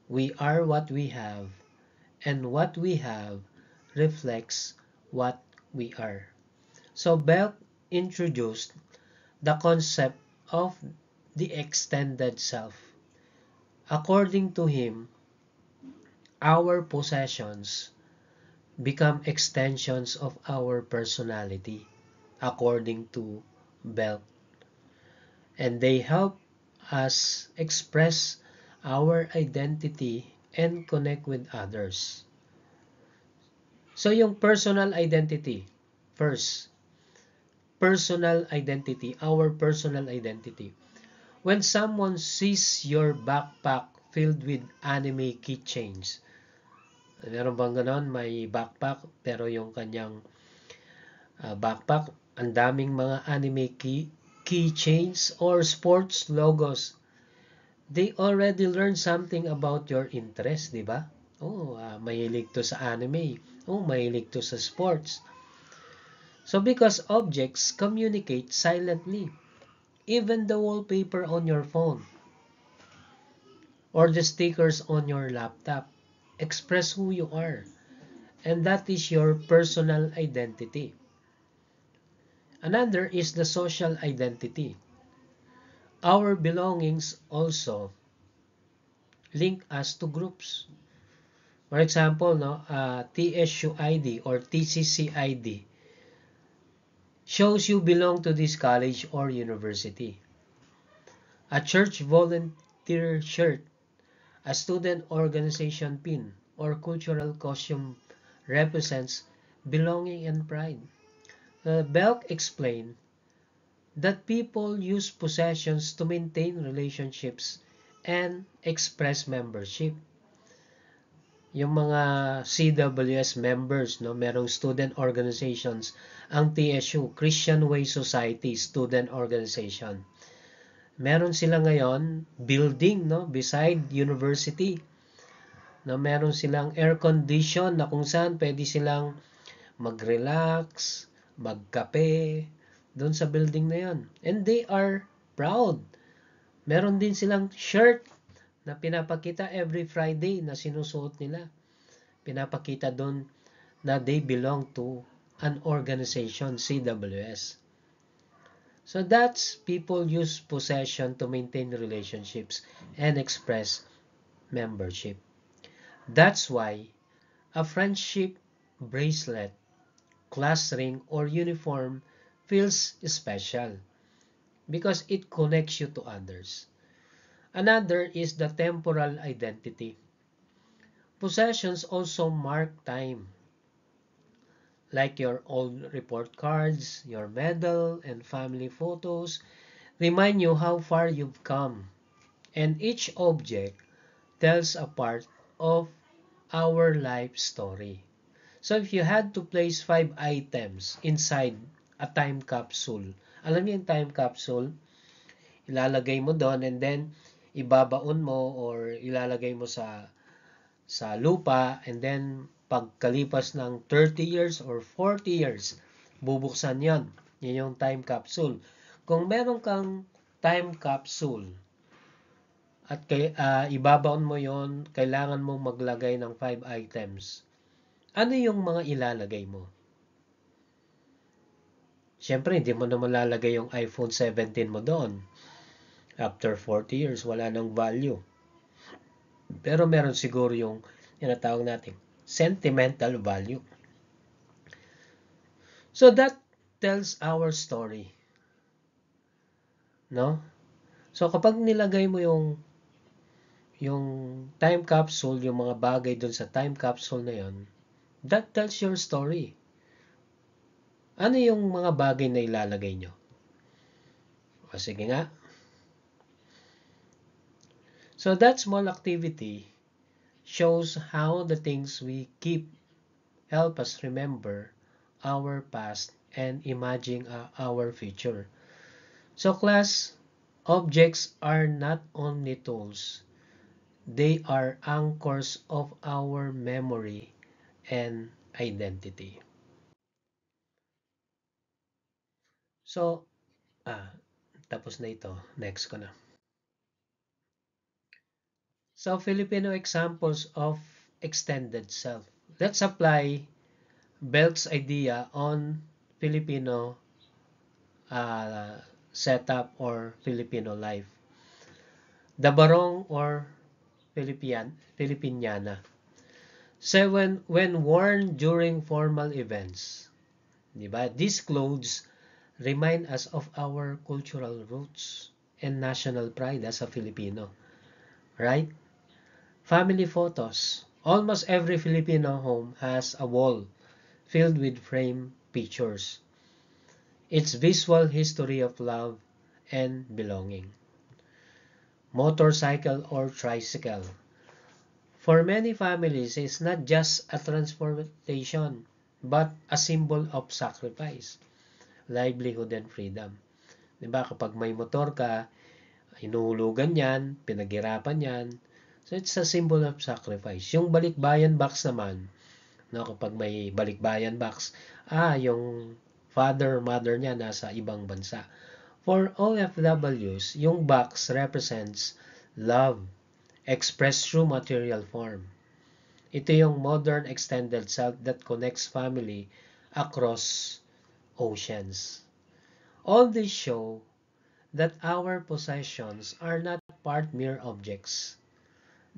We are what we have, and what we have reflects what we are." So Belk introduced the concept of the extended self. According to him, our possessions become extensions of our personality, according to Belk. And they help us express our identity and connect with others. So yung personal identity, first, personal identity, our personal identity. When someone sees your backpack filled with anime keychains, meron bang ganon? May backpack, pero yung kanyang backpack, ang daming mga anime keychains or sports logos. They already learned something about your interest, di ba? Oh, mahilig to sa anime. Oh, mahilig to sa sports. So because objects communicate silently, even the wallpaper on your phone or the stickers on your laptop express who you are, and that is your personal identity. Another is the social identity. Our belongings also link us to groups. For example, no, TSU ID or TCC ID shows you belong to this college or university. A church volunteer shirt, a student organization pin, or cultural costume represents belonging and pride. Belk explained that people use possessions to maintain relationships and express membership. Yung mga CWS members, no, merong student organizations, ang TSU, Christian Way Society Student Organization. Meron sila ngayon building, no, beside university. No, meron silang air condition na kung saan pwede silang mag-relax, magkape doon sa building na yon. And they are proud. Meron din silang shirt na pinapakita every Friday na sinusuot nila. Pinapakita doon na they belong to an organization, CWS. So that's people use possession to maintain relationships and express membership. That's why a friendship bracelet, class ring, or uniform feels special because it connects you to others. Another is the temporal identity. Possessions also mark time, like your old report cards, your medal, and family photos remind you how far you've come. And each object tells a part of our life story. So if you had to place 5 items inside a time capsule, alam niyo yung time capsule, ilalagay mo doon and then ibabaon mo or ilalagay mo sa lupa, and then pagkalipas ng 30 years or 40 years, bubuksan yon. Yan yung time capsule. Kung meron kang time capsule at ibabaon mo yon, kailangan mong maglagay ng 5 items. Ano yung mga ilalagay mo? Siyempre, hindi mo naman lalagay yung iPhone 17 mo doon. After 40 years, wala nang value. Pero meron siguro yung tinatawag natin sentimental value. So that tells our story. No? So kapag nilagay mo yung time capsule, yung mga bagay doon sa time capsule na yon, that tells your story. Ano yung mga bagay na ilalagay nyo? O sige nga. So that small activity shows how the things we keep help us remember our past and imagine our future. So class, objects are not only tools, they are anchors of our memory and identity. So, tapos na ito. Next ko na. So, Filipino examples of extended self. Let's apply Belk's idea on Filipino setup or Filipino life. The barong or Filipiniana. So when worn during formal events, diba? These clothes remind us of our cultural roots and national pride as a Filipino, right? Family photos. Almost every Filipino home has a wall filled with framed pictures. It's visual history of love and belonging. Motorcycle or tricycle. For many families, it's not just a transportation, but a symbol of sacrifice, livelihood, and freedom. Diba? Kapag may motor ka, hinuhulugan yan, pinaghirapan yan. So it's a symbol of sacrifice. Yung balikbayan box naman, no, kapag may balikbayan box, yung father, mother niya nasa ibang bansa. For OFWs, yung box represents love expressed through material form. Ito yung modern extended self that connects family across oceans. All this show that our possessions are not part mere objects.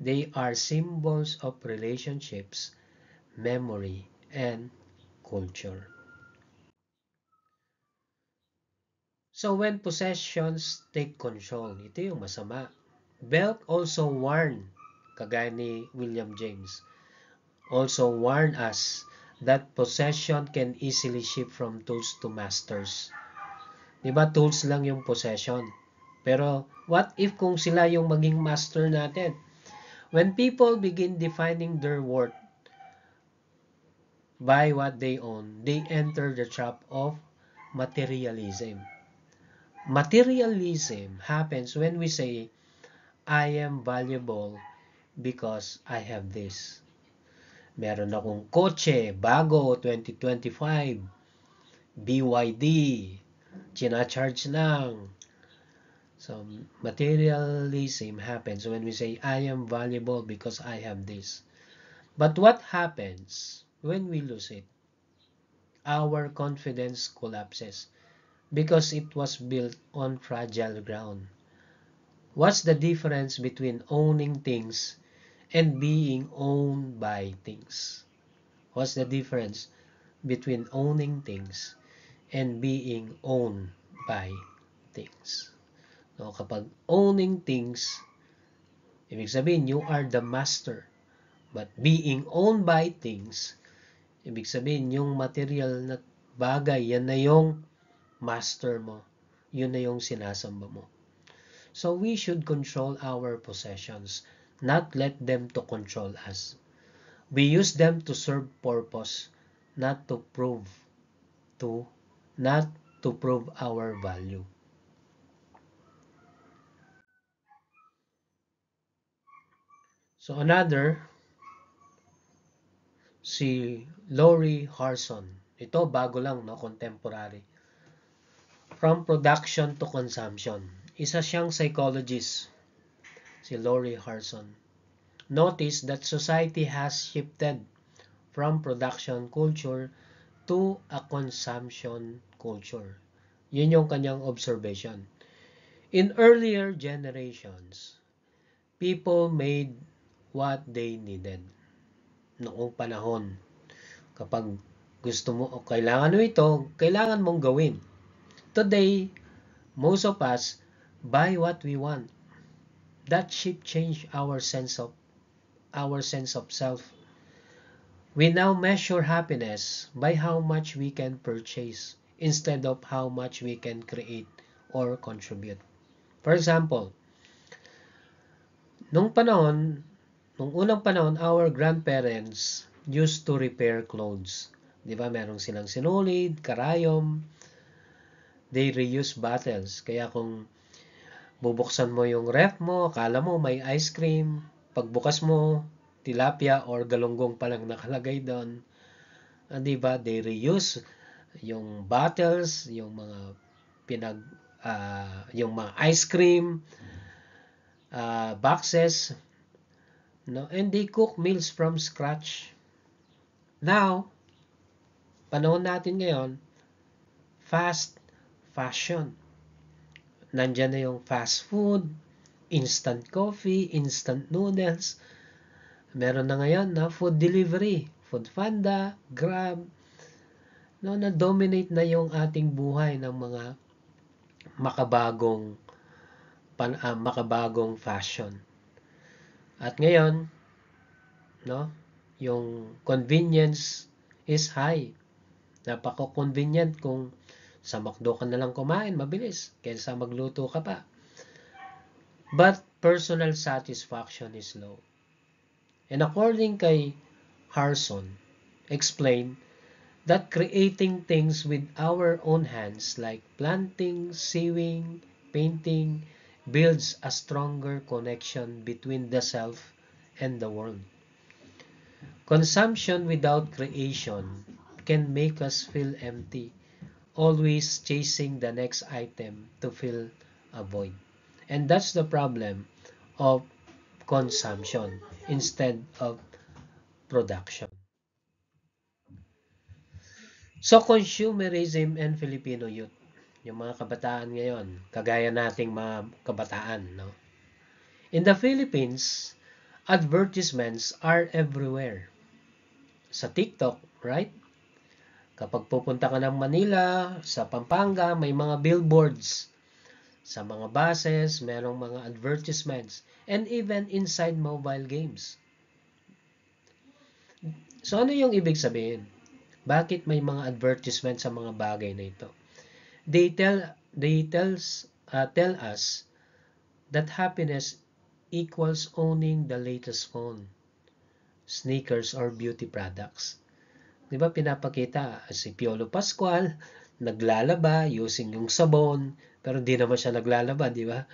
They are symbols of relationships, memory, and culture. So when possessions take control, ito yung masama. Belk also warned, kagaya ni William James, also warned us that possession can easily shift from tools to masters. Diba tools lang yung possession? Pero what if kung sila yung maging master natin? When people begin defining their worth by what they own, they enter the trap of materialism. Materialism happens when we say, I am valuable because I have this. Meron akong kotse, bago, 2025, BYD, charge lang. So, materialism happens when we say, I am valuable because I have this. But what happens when we lose it? Our confidence collapses because it was built on fragile ground. What's the difference between owning things and being owned by things? What's the difference between owning things and being owned by things? No, kapag owning things, ibig sabihin you are the master. But being owned by things, ibig sabihin yung material na bagay, yan na yung master mo. Yun na yung sinasamba mo. So we should control our possessions, not let them to control us. We use them to serve purpose, not to prove to not to prove our value. So another, si Lori Harson. Ito bago lang, no, contemporary. From production to consumption. Isa siyang psychologist, si Lori Harson. Notice that society has shifted from production culture to a consumption culture. Yun yung kanyang observation. In earlier generations, people made what they needed. Noong panahon, kapag gusto mo o kailangan mo ito, kailangan mong gawin. Today, most of us buy what we want. That shift changed our sense of self. We now measure happiness by how much we can purchase instead of how much we can create or contribute. For example, nung unang panahon, our grandparents used to repair clothes. Di ba? Merong silang sinulid, karayom. They reuse bottles. Kaya kung bubuksan mo yung ref mo, akala mo may ice cream. Pagbukas mo, tilapia or galunggong pa lang nakalagay doon. Di ba? They reuse yung bottles, yung mga yung mga ice cream boxes, no, and they cook meals from scratch. Now, panahon natin ngayon, fast fashion. Nandiyan na yung fast food, instant coffee, instant noodles. Meron na ngayon na food delivery, Foodpanda, Grab, no, na-dominate na yung ating buhay ng mga makabagong fashion. At ngayon, no, yung convenience is high. Napaka-convenient kung sa McDo ka na lang kumain, mabilis, kaysa magluto ka pa. But personal satisfaction is low. And according kay Harson, explain that creating things with our own hands like planting, sewing, painting, builds a stronger connection between the self and the world. Consumption without creation can make us feel empty, always chasing the next item to fill a void. And that's the problem of consumption instead of production. So consumerism and Filipino youth, yung mga kabataan ngayon, kagaya nating mga kabataan, no? In the Philippines, advertisements are everywhere. Sa TikTok, right? Kapag pupunta ka ng Manila, sa Pampanga, may mga billboards. Sa mga buses, merong mga advertisements. And even inside mobile games. So ano yung ibig sabihin? Bakit may mga advertisement sa mga bagay na ito? They tell us that happiness equals owning the latest phone, sneakers, or beauty products. Di ba pinapakita si Piolo Pascual, naglalaba using yung sabon, pero di naman siya naglalaba, di ba?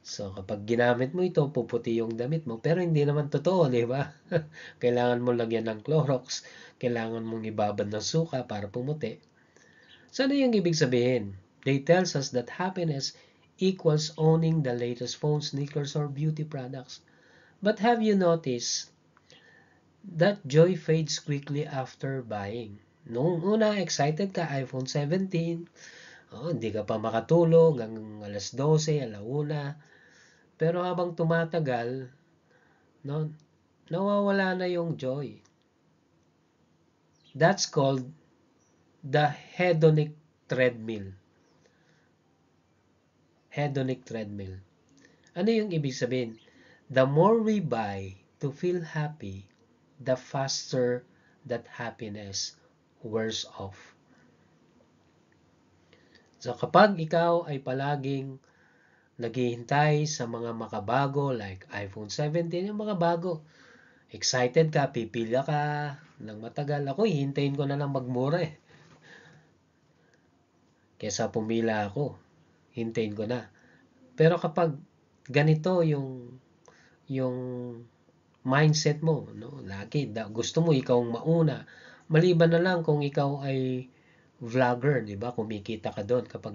So kapag ginamit mo ito, puputi yung damit mo, pero hindi naman totoo, di ba? Kailangan mo lagyan ng Clorox, kailangan mong ibabad ng suka para pumuti. So ano yung ibig sabihin? They tells us that happiness equals owning the latest phone, sneakers, or beauty products. But have you noticed that joy fades quickly after buying? Noong una, excited ka, iPhone 17, hindi ka pa makatulog hanggang alas 12, alauna. Pero habang tumatagal, no, nawawala na yung joy. That's called the hedonic treadmill. Hedonic treadmill. Ano yung ibig sabihin? The more we buy to feel happy, the faster that happiness wears off. So kapag ikaw ay palaging naghihintay sa mga makabago like iPhone 17, yung mga bago, excited ka, pipila ka ng matagal. Ako, hihintayin ko na lang magmura eh. Kesa pumila ako, hintayin ko na. Pero kapag ganito yung mindset mo, no? Lagi gusto mo ikaw ang mauna. Maliban na lang kung ikaw ay vlogger, 'di ba? Kumikita ka doon kapag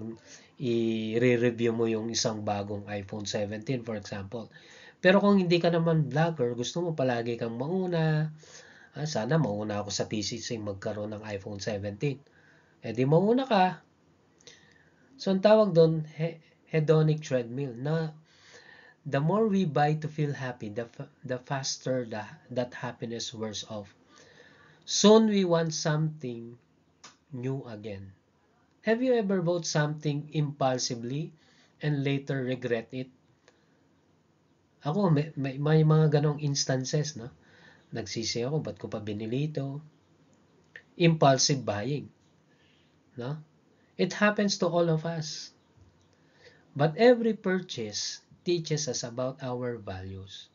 i-review mo yung isang bagong iPhone 17 for example. Pero kung hindi ka naman vlogger, gusto mo palagi kang mauna, sana mauna ako sa TCC magkaroon ng iPhone 17. Eh di mauna ka. So ang tawag doon, hedonic treadmill, na the more we buy to feel happy, the faster that happiness wears off. Soon we want something new again. Have you ever bought something impulsively and later regret it? Ako, may mga ganong instances, no? Nagsisi ako, ba't ko pa binili ito? Impulsive buying, no? It happens to all of us. But every purchase teaches us about our values.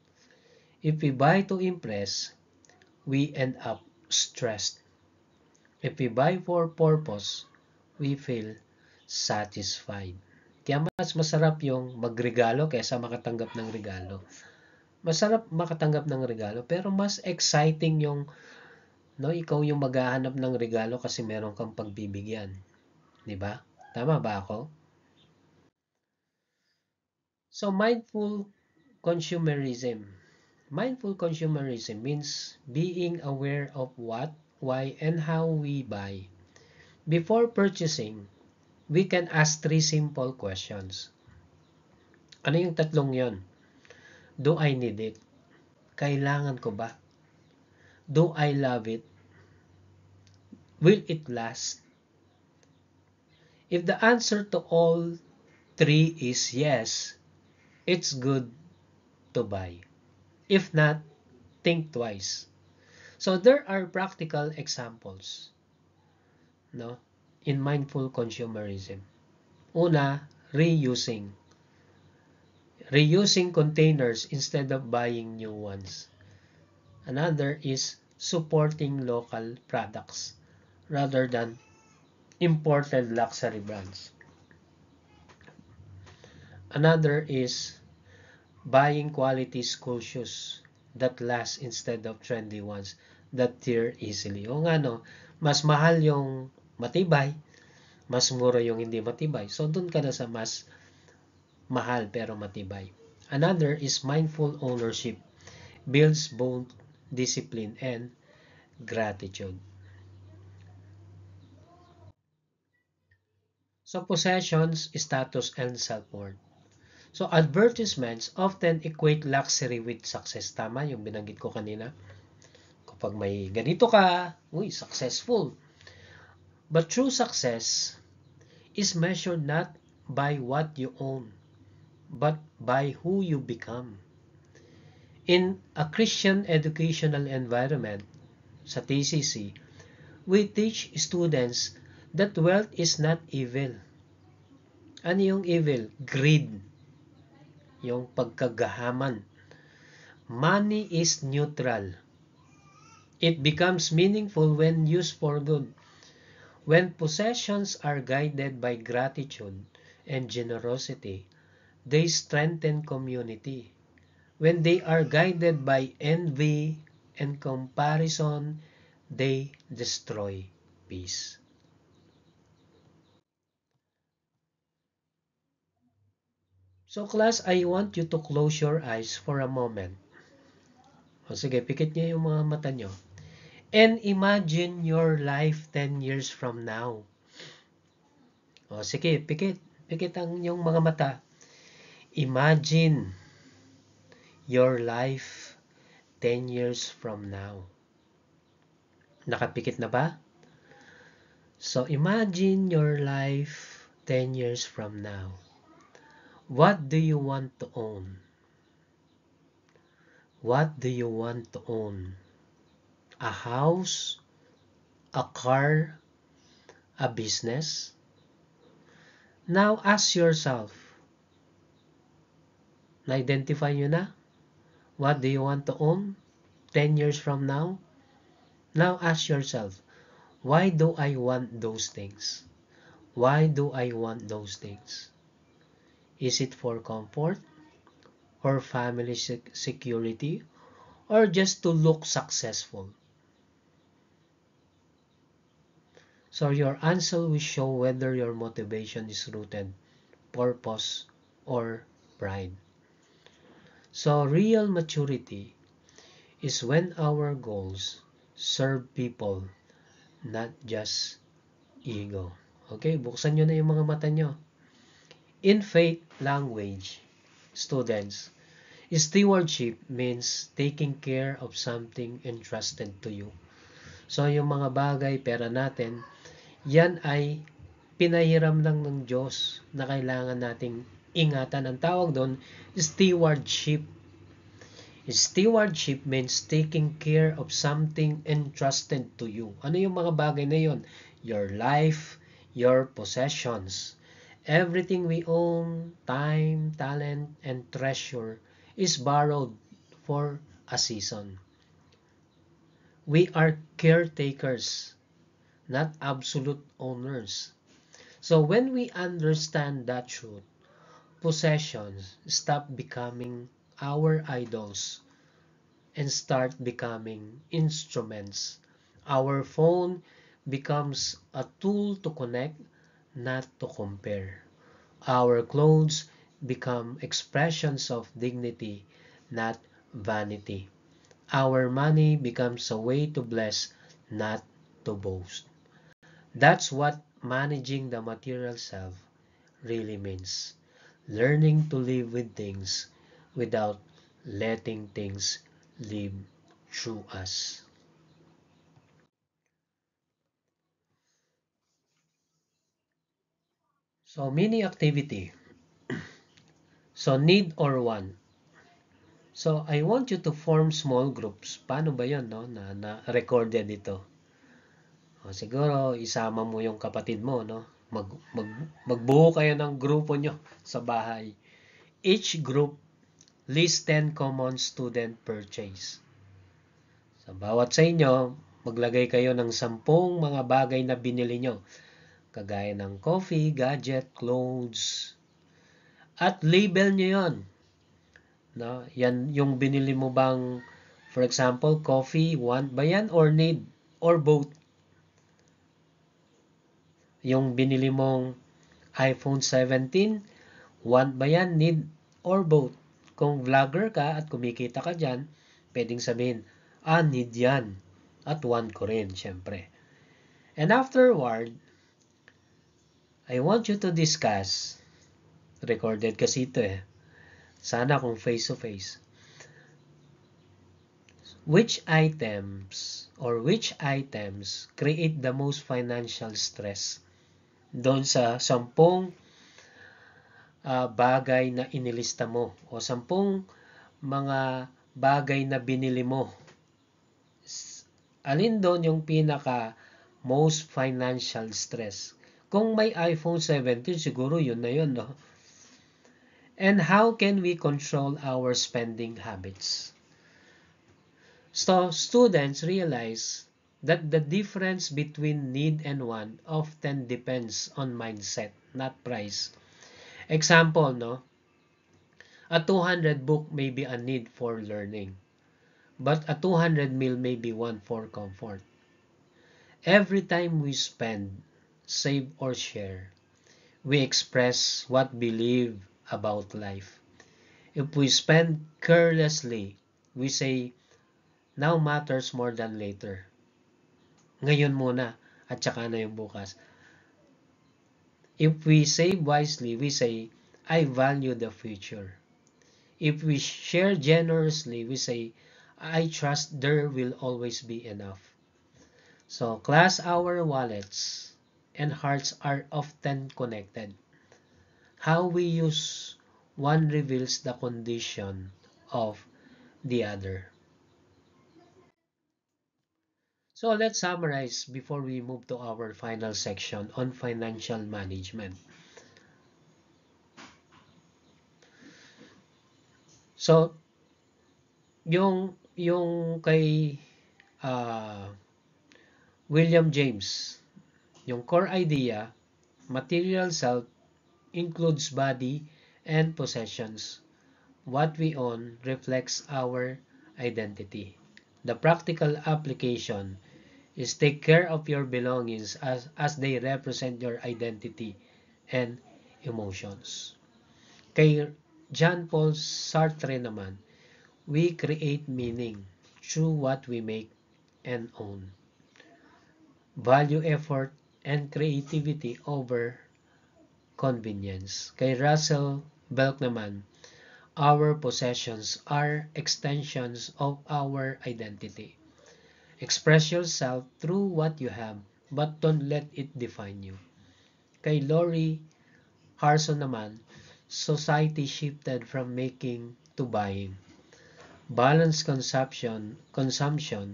If we buy to impress, we end up stressed. If we buy for purpose, we feel satisfied. Kaya mas masarap yung magregalo kaysa makatanggap ng regalo. Masarap makatanggap ng regalo, pero mas exciting yung ikaw yung maghahanap ng regalo kasi meron kang pagbibigyan. 'Di ba? Tama ba ako? So mindful consumerism. Mindful consumerism means being aware of what, why, and how we buy. Before purchasing, we can ask 3 simple questions. Ano yung tatlong yon? Do I need it? Kailangan ko ba? Do I love it? Will it last? If the answer to all 3 is yes, it's good to buy. If not, think twice. So there are practical examples, no, in mindful consumerism. Una, reusing. Reusing containers instead of buying new ones. Another is supporting local products rather than imported luxury brands. Another is buying quality school shoes that last instead of trendy ones that tear easily. O nga no, mas mahal yung matibay, mas mura yung hindi matibay. So dun ka na sa mas mahal pero matibay. Another is mindful ownership. Builds both discipline and gratitude. So possessions, status, and self-worth. So advertisements often equate luxury with success. Tama yung binanggit ko kanina. Kapag may ganito ka, successful. But true success is measured not by what you own, but by who you become. In a Christian educational environment, sa TCC, we teach students that wealth is not evil. Ano yung evil? Greed. Yung pagkagahaman. Money is neutral. It becomes meaningful when used for good. When possessions are guided by gratitude and generosity, they strengthen community. When they are guided by envy and comparison, they destroy peace. So class, I want you to close your eyes for a moment. O sige, pikit niyo yung mga mata niyo. And imagine your life 10 years from now. O sige, pikit. Pikit ang yung mga mata. Imagine your life 10 years from now. Nakapikit na ba? So imagine your life 10 years from now. What do you want to own? What do you want to own? A house? A car? A business? Now ask yourself, na-identify nyo na? What do you want to own 10 years from now? Now ask yourself, why do I want those things? Why do I want those things? Is it for comfort? Or family security? Or just to look successful? So your answer will show whether your motivation is rooted, purpose, or pride. So real maturity is when our goals serve people, not just ego. Okay, buksan nyo na yung mga mata nyo. In faith language, students, stewardship means taking care of something entrusted to you. So yung mga bagay, pera natin, yan ay pinahiram lang ng Diyos na kailangan nating ingatan. Ang tawag doon, stewardship. Stewardship means taking care of something entrusted to you. Ano yung mga bagay na yun? Your life, your possessions. Everything we own, time, talent, and treasure is borrowed for a season. We are caretakers, not absolute owners. So when we understand that truth, possessions stop becoming our idols and start becoming instruments. Our phone becomes a tool to connect, not to compare. Our clothes become expressions of dignity, not vanity. Our money becomes a way to bless, not to boast. That's what managing the material self really means. Learning to live with things without letting things live through us. So, mini activity. So, need or want. So, I want you to form small groups. Paano ba yun, no? Na recorded ito. O, siguro, isama mo yung kapatid mo, no? Magbuo kayo ng grupo nyo sa bahay. Each group list 10 common student purchase. So, bawat sa inyo, maglagay kayo ng 10 mga bagay na binili nyo. Kagaya ng coffee, gadget, clothes, At label nyo yun. No? Yan yung binili mo bang, for example, coffee, want ba yan or need or both? Yung binili mong iPhone 17, want ba yan, need or both? Kung vlogger ka at kumikita ka dyan, pwedeng sabihin, need yan. At want ko rin, syempre. And afterward, I want you to discuss, recorded kasi ito eh, sana kung face-to-face, which items create the most financial stress doon sa 10 bagay na inilista mo o 10 mga bagay na binili mo. Alin doon yung pinaka most financial stress? Kung may iPhone 17, siguro yun na yun, no? And how can we control our spending habits? So, students realize that the difference between need and want often depends on mindset, not price. Example, no? A 200 book may be a need for learning, but a 200 meal may be one for comfort. Every time we spend, save or share, we express what we believe about life. If we spend carelessly, we say, now matters more than later. Ngayon muna, at saka na yung bukas. If we save wisely, we say, I value the future. If we share generously, we say, I trust there will always be enough. So, class, our wallets and hearts are often connected. How we use one reveals the condition of the other. So let's summarize before we move to our final section on financial management. So, yung kay William James, yung core idea, material self includes body and possessions. What we own reflects our identity. The practical application is take care of your belongings as they represent your identity and emotions. Kay Jean Paul Sartre naman, we create meaning through what we make and own. Value effort and creativity over convenience. Kay Russell Belk naman, our possessions are extensions of our identity. Express yourself through what you have, but don't let it define you. Kay Lori Harson naman, society shifted from making to buying. Balance consumption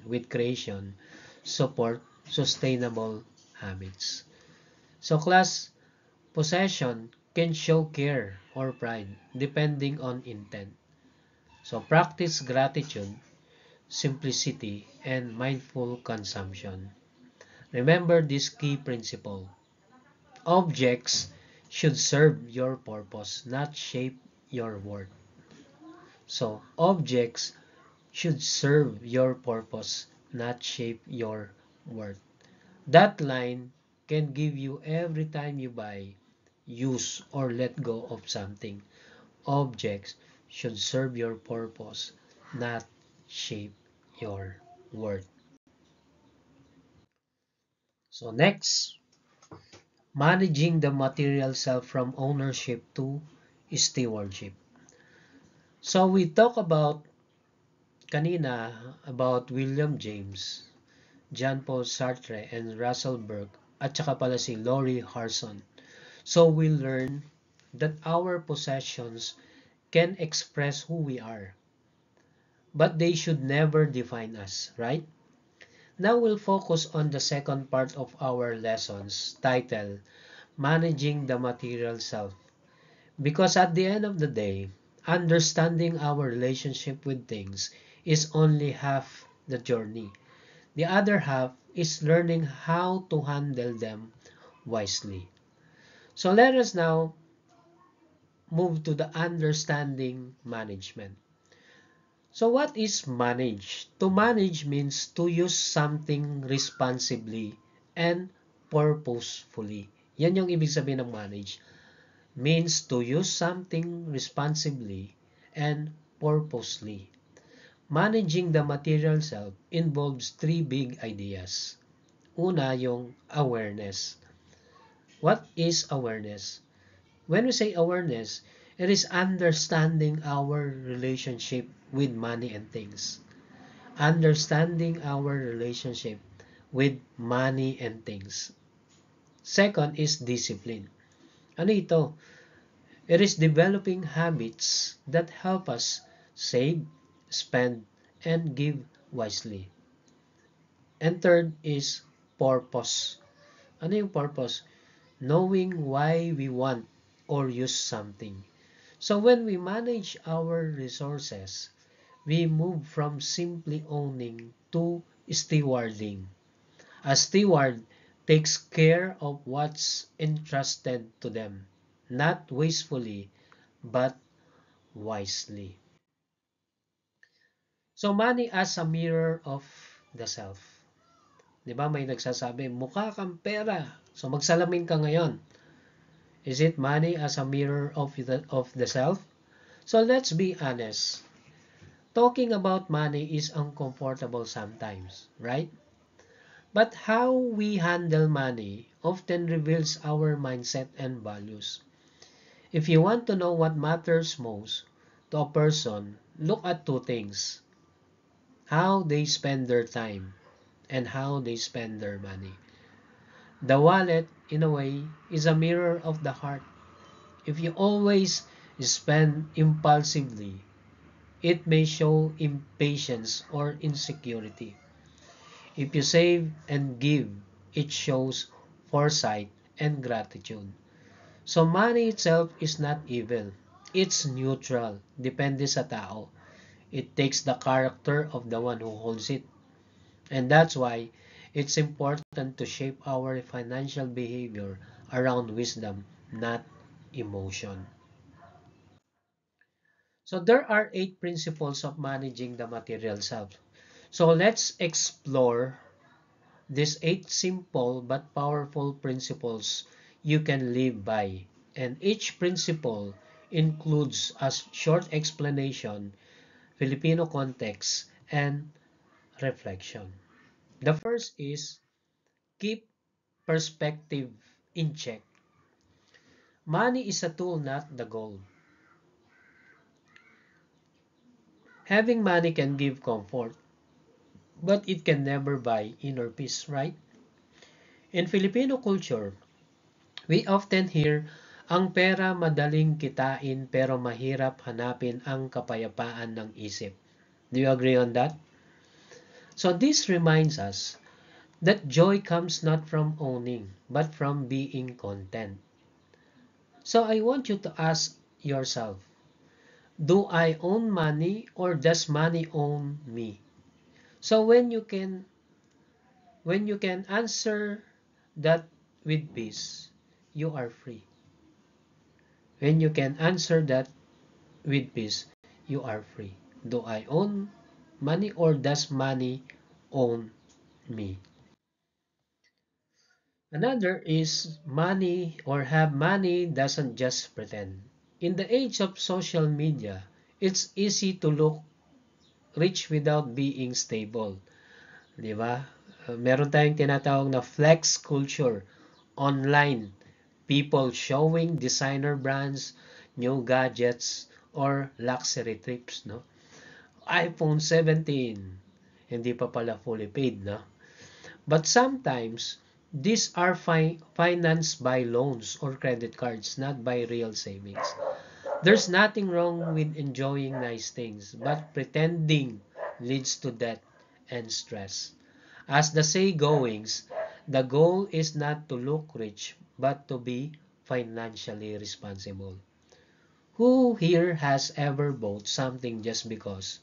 with creation, support sustainable habits. So class, possession can show care or pride depending on intent. So practice gratitude, simplicity, and mindful consumption. Remember this key principle. Objects should serve your purpose, not shape your worth. So objects should serve your purpose, not shape your worth. That line can give you every time you buy, use, or let go of something. Objects should serve your purpose, not shape your worth. So next, managing the material self from ownership to stewardship. So we talk about kanina about William James, Jean Paul Sartre, and Russell Burke, at saka pala si Lori Harson. So we learn that our possessions can express who we are, but they should never define us, right? Now we'll focus on the second part of our lessons, titled Managing the Material Self. Because at the end of the day, understanding our relationship with things is only half the journey. The other half is learning how to handle them wisely. So let us now move to the understanding management. So what is manage? To manage means to use something responsibly and purposefully. Yan yung ibig sabihin ng manage. Means to use something responsibly and purposely. Managing the material self involves three big ideas. Una, yung awareness. What is awareness? When we say awareness, it is understanding our relationship with money and things. Understanding our relationship with money and things. Second is discipline. Ano ito? It is developing habits that help us save, spend, and give wisely. And third is purpose. Ano yung purpose? Knowing why we want or use something. So when we manage our resources, we move from simply owning to stewarding. A steward takes care of what's entrusted to them, not wastefully, but wisely. So money as a mirror of the self. 'Di ba may nagsasabi, mukha kang pera. So magsalamin ka ngayon. Is it money as a mirror of the self? So let's be honest. Talking about money is uncomfortable sometimes, right? But how we handle money often reveals our mindset and values. If you want to know what matters most to a person, look at two things: how they spend their time and how they spend their money. The wallet, in a way, is a mirror of the heart. If you always spend impulsively, it may show impatience or insecurity. If you save and give, it shows foresight and gratitude. So money itself is not evil. It's neutral. Depende sa tao. It takes the character of the one who holds it. And that's why it's important to shape our financial behavior around wisdom, not emotion. So there are 8 principles of managing the material self. So let's explore these 8 simple but powerful principles you can live by. And each principle includes a short explanation, Filipino context, and reflection. The first is keep perspective in check. Money is a tool, not the goal. Having money can give comfort, but it can never buy inner peace, right? In Filipino culture, we often hear, ang pera madaling kitain pero mahirap hanapin ang kapayapaan ng isip. Do you agree on that? So this reminds us that joy comes not from owning, but from being content. So I want you to ask yourself, do I own money or does money own me? So when you can answer that with peace, you are free. When you can answer that with peace, you are free. Do I own money or does money own me? Another is money or have money doesn't just pretend. In the age of social media, it's easy to look rich without being stable. Di ba? Meron tayong tinatawag na flex culture online. People showing designer brands, new gadgets, or luxury trips, no? iPhone 17, hindi pa pala fully paid, no? But sometimes, these are financed by loans or credit cards, not by real savings. There's nothing wrong with enjoying nice things, but pretending leads to debt and stress. As the say goings, the goal is not to look rich, but to be financially responsible. Who here has ever bought something just because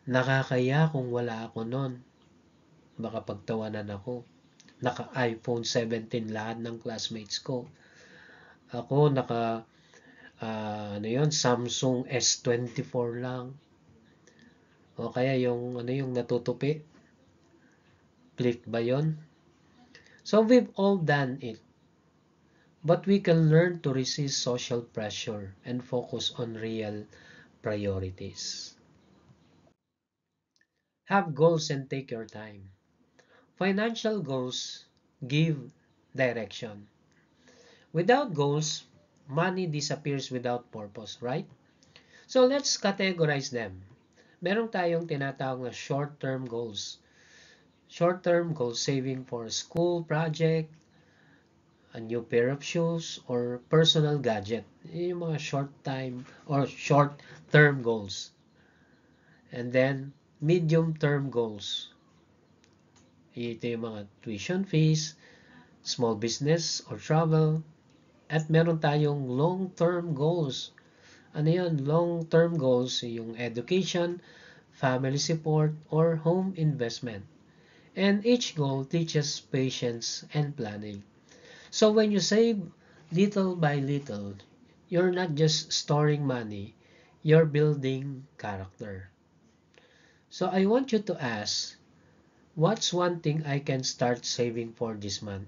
nakakaya kung wala ako nun? Baka pagtawanan ako. Naka iPhone 17 lahat ng classmates ko. Ako Ano yun, Samsung S24 lang. O kaya yung ano yung natutupi, Flip ba yun? So we've all done it. But we can learn to resist social pressure and focus on real priorities. Have goals and take your time. Financial goals give direction. Without goals, money disappears without purpose, right? So let's categorize them. Meron tayong tinatawag na short-term goals. Short-term goals, saving for a school project, a new pair of shoes, or personal gadget. Yung mga short time or short-term goals. And then, medium-term goals. Ito yung mga tuition fees, small business or travel. At meron tayong long-term goals. Ano yun? Long-term goals, yung education, family support, or home investment. And each goal teaches patience and planning. So when you save little by little, you're not just storing money, you're building character. So I want you to ask, what's one thing I can start saving for this month?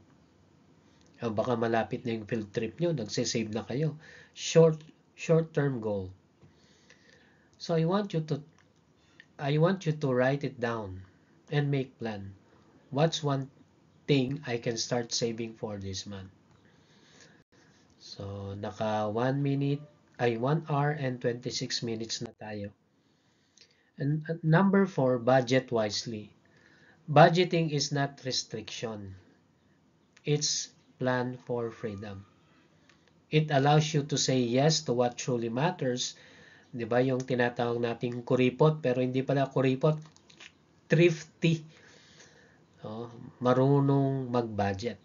O baka malapit na yung field trip nyo, nagsisave na kayo. Short-term goal. So I want you to write it down and make plan. What's one thing I can start saving for this month? So naka 1 hour and 26 minutes na tayo. And number 4, budget wisely. Budgeting is not restriction. It's plan for freedom. It allows you to say yes to what truly matters. 'Di ba yung tinatawag nating kuripot, pero hindi pala kuripot, thrifty. Oh, marunong mag-budget.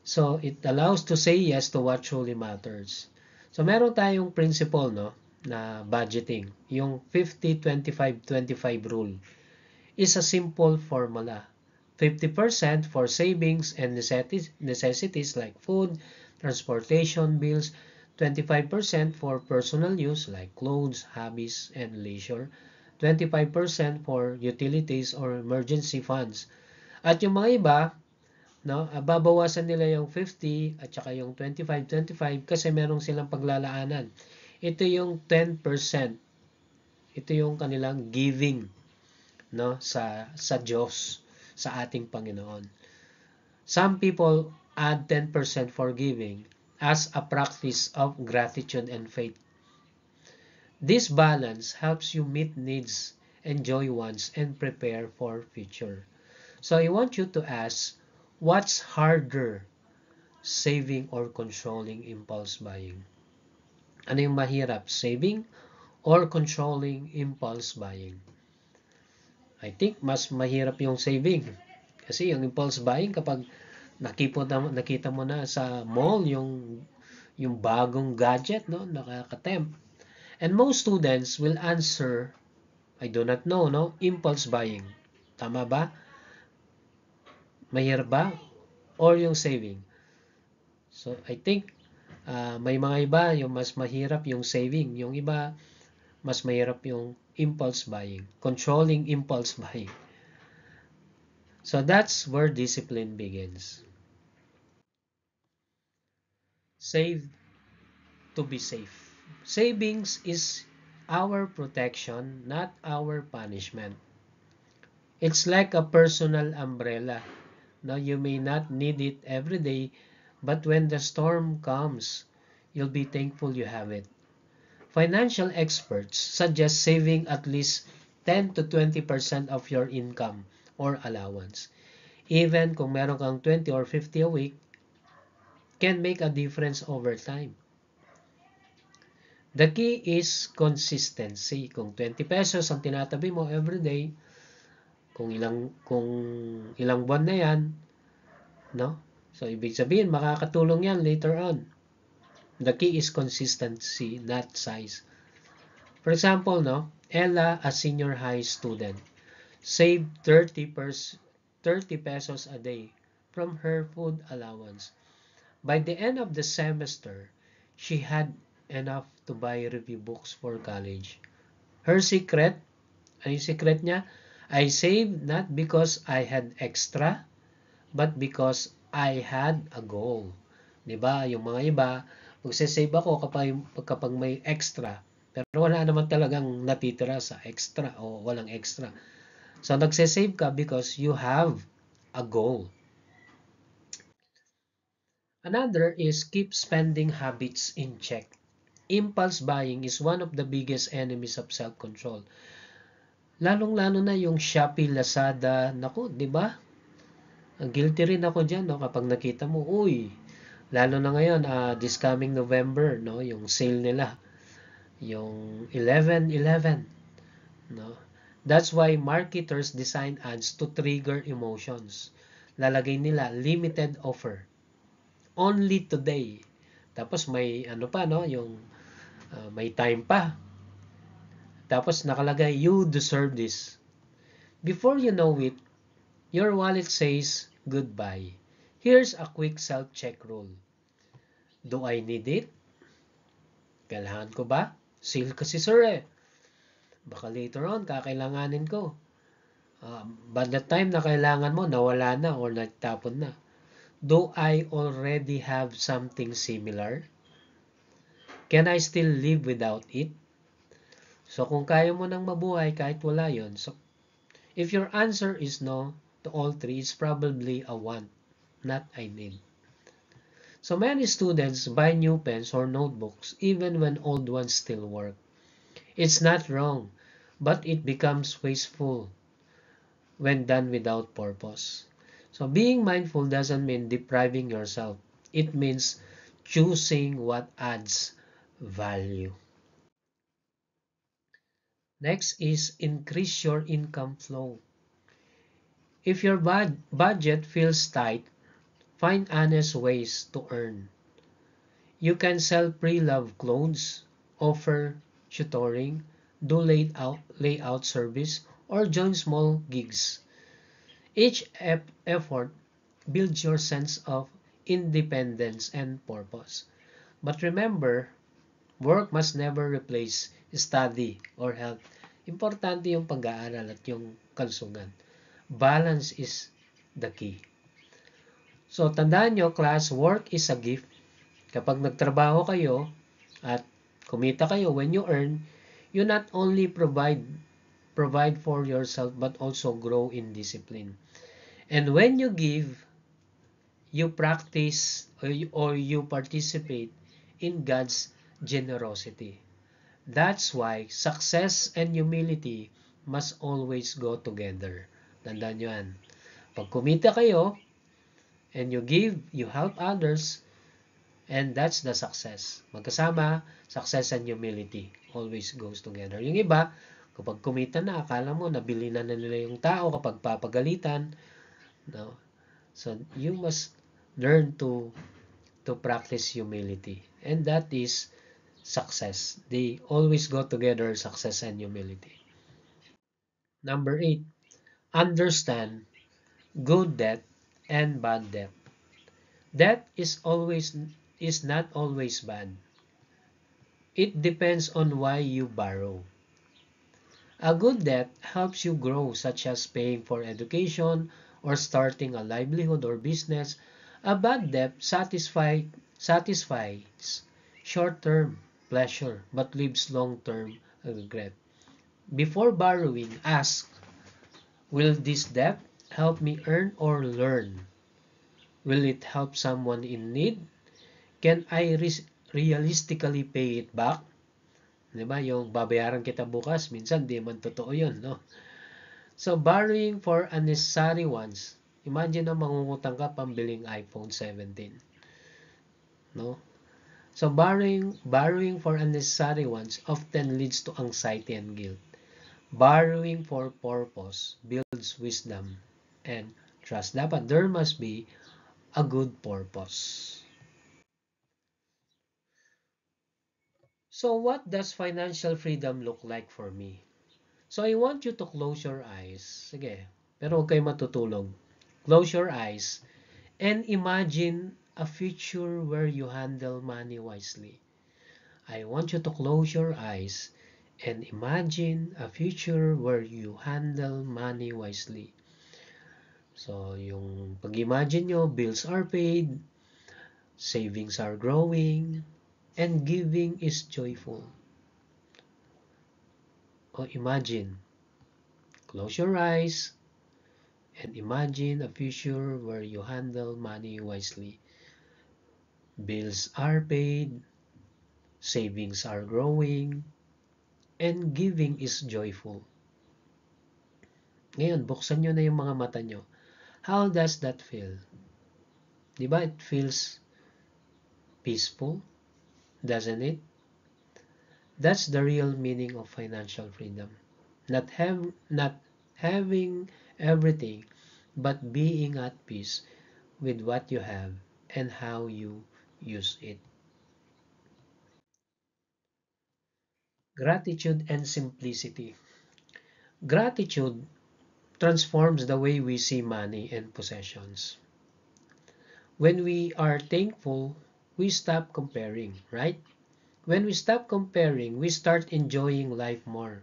So, it allows to say yes to what truly matters. So, meron tayong principle, no, na budgeting. Yung 50-25-25 rule is a simple formula. 50% for savings and necessities like food, transportation, bills. 25% for personal use like clothes, hobbies, and leisure. 25% for utilities or emergency funds. At yung mga iba, no, babawasan nila yung 50 at saka yung 25-25 kasi merong silang paglalaanan. Ito yung 10%. Ito yung kanilang giving, no, sa Diyos, sa ating Panginoon. Some people add 10% for giving as a practice of gratitude and faith. This balance helps you meet needs, enjoy wants, and prepare for future. So I want you to ask, what's harder, saving or controlling impulse buying? Ano yung mahirap, saving or controlling impulse buying? I think mas mahirap yung saving. Kasi yung impulse buying, kapag nakita mo na sa mall yung bagong gadget, no, nakaka-tempt. And most students will answer, I do not know, no, impulse buying. Tama ba? Mahirap ba? Or yung saving? So, I think may mga iba yung mas mahirap yung saving. Yung iba, mas mahirap yung impulse buying. Controlling impulse buying. So, that's where discipline begins. Save to be safe. Savings is our protection, not our punishment. It's like a personal umbrella. Now, you may not need it every day, but when the storm comes, you'll be thankful you have it. Financial experts suggest saving at least 10 to 20% of your income or allowance. Even kung meron kang 20 or 50 a week, can make a difference over time. The key is consistency. Kung 20 pesos ang tinatabi mo every day, kung ilang buwan na yan, no? So, ibig sabihin, makakatulong yan later on. The key is consistency, not size. For example, no, Ella, a senior high student, saved 30 pesos a day from her food allowance. By the end of the semester, she had enough to buy review books for college. Her secret, ano yung secret niya? I saved not because I had extra, but because I had a goal. 'Di ba? Yung mga iba, magse-save ako kapag may extra. Pero wala naman talagang natitira sa extra o walang extra. So nagse-save ka because you have a goal. Another is keep spending habits in check. Impulse buying is one of the biggest enemies of self-control. Lalong-lalo na yung Shopee, Lazada, naku, 'di ba? Guilty rin ako diyan, no, kapag nakita mo, uy, lalo na ngayon, this coming November, no, yung sale nila, yung 11/11, no. That's why marketers design ads to trigger emotions. Lalagay nila limited offer, only today. Tapos may ano pa, no, yung may time pa. Tapos nakalagay, you deserve this. Before you know it, your wallet says goodbye. Here's a quick self-check rule. Do I need it? Kailangan ko ba? Sale kasi sir eh. Baka later on, kakailanganin ko. By the time na kailangan mo, nawala na or nagtapon na. Do I already have something similar? Can I still live without it? So kung kaya mo nang mabuhay kahit wala yon, so if your answer is no to all three, it's probably a want, not I need. So many students buy new pens or notebooks even when old ones still work. It's not wrong, but it becomes wasteful when done without purpose. So being mindful doesn't mean depriving yourself. It means choosing what adds value. Next is increase your income flow. If your budget feels tight, find honest ways to earn. You can sell pre-loved clothes, offer tutoring, do layout service, or join small gigs. Each effort builds your sense of independence and purpose. But remember, work must never replace study or health. Importante yung pag-aaral at yung kalusugan. Balance is the key. So, tandaan nyo, class, work is a gift. Kapag nagtrabaho kayo at kumita kayo, when you earn, you not only provide for yourself but also grow in discipline. And when you give, you practice or you participate in God's generosity. That's why success and humility must always go together. Tandaan nyo yan. Pag kumita kayo and you give, you help others, and that's the success. Magkasama, success and humility always goes together. Yung iba, kapag kumita na, akala mo, nabili na nila yung tao kapag papagalitan. No? So, you must learn to practice humility. And that is success. They always go together, success and humility. Number 8, understand good debt and bad debt. Debt is not always bad. It depends on why you borrow. A good debt helps you grow, such as paying for education or starting a livelihood or business. A bad debt satisfies short-term pleasure but leaves long-term regret. Before borrowing, ask, will this debt help me earn or learn? Will it help someone in need? Can I realistically pay it back? Diba? Yung babayaran kita bukas, minsan di man totoo yun, no? So, borrowing for unnecessary ones. Imagine na mangungutang ka pambiling iPhone 17. No? So, borrowing for unnecessary ones often leads to anxiety and guilt. Borrowing for purpose builds wisdom and trust. Dapat there must be a good purpose. So, what does financial freedom look like for me? So, I want you to close your eyes. Sige, pero huwag kayo matutulog. Close your eyes and imagine a future where you handle money wisely. I want you to close your eyes and imagine a future where you handle money wisely. So, yung pag-imagine nyo, bills are paid, savings are growing, and giving is joyful. O imagine, close your eyes, and imagine a future where you handle money wisely. Bills are paid, savings are growing, and giving is joyful. Ngayon, buksan nyo na yung mga mata nyo. How does that feel? Diba it feels peaceful? Doesn't it? That's the real meaning of financial freedom. Not having everything, but being at peace with what you have and how you use it. Gratitude and simplicity. Gratitude transforms the way we see money and possessions. When we are thankful, we stop comparing, right? When we stop comparing, we start enjoying life more.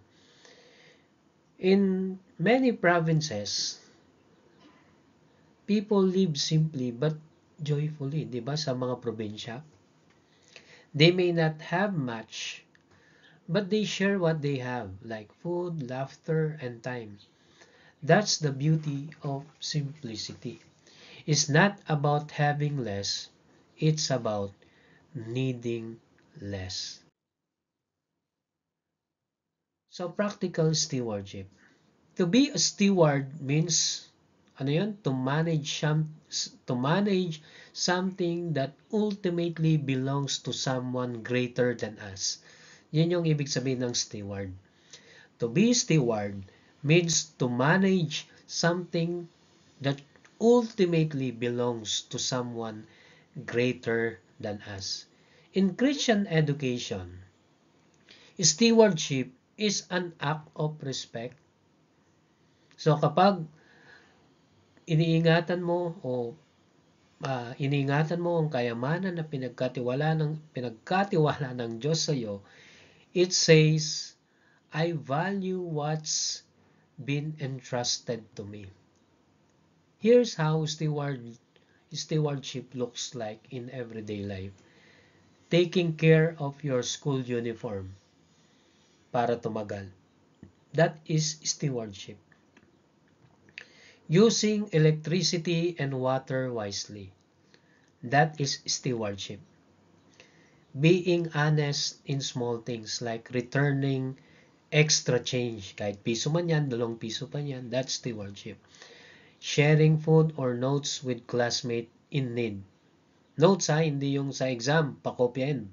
In many provinces, people live simply but joyfully, di ba? Sa mga probinsya, they may not have much, but they share what they have, like food, laughter, and time. That's the beauty of simplicity. It's not about having less, it's about needing less. So, practical stewardship. To be a steward means, ano yun? To manage something that ultimately belongs to someone greater than us. Yun yung ibig sabihin ng steward. To be steward means to manage something that ultimately belongs to someone greater than us. In Christian education, stewardship is an act of respect. So kapag iniingatan mo o iniingatan mo ang kayamanan na pinagkatiwala ng Diyos sa iyo, it says, I value what's been entrusted to me. Here's how stewardship looks like in everyday life. Taking care of your school uniform para tumagal. That is stewardship. Using electricity and water wisely. That is stewardship. Being honest in small things like returning extra change. Kahit piso man yan, 2 piso pa yan, that's stewardship. Sharing food or notes with classmate in need. Notes hindi yung sa exam, pakopyain.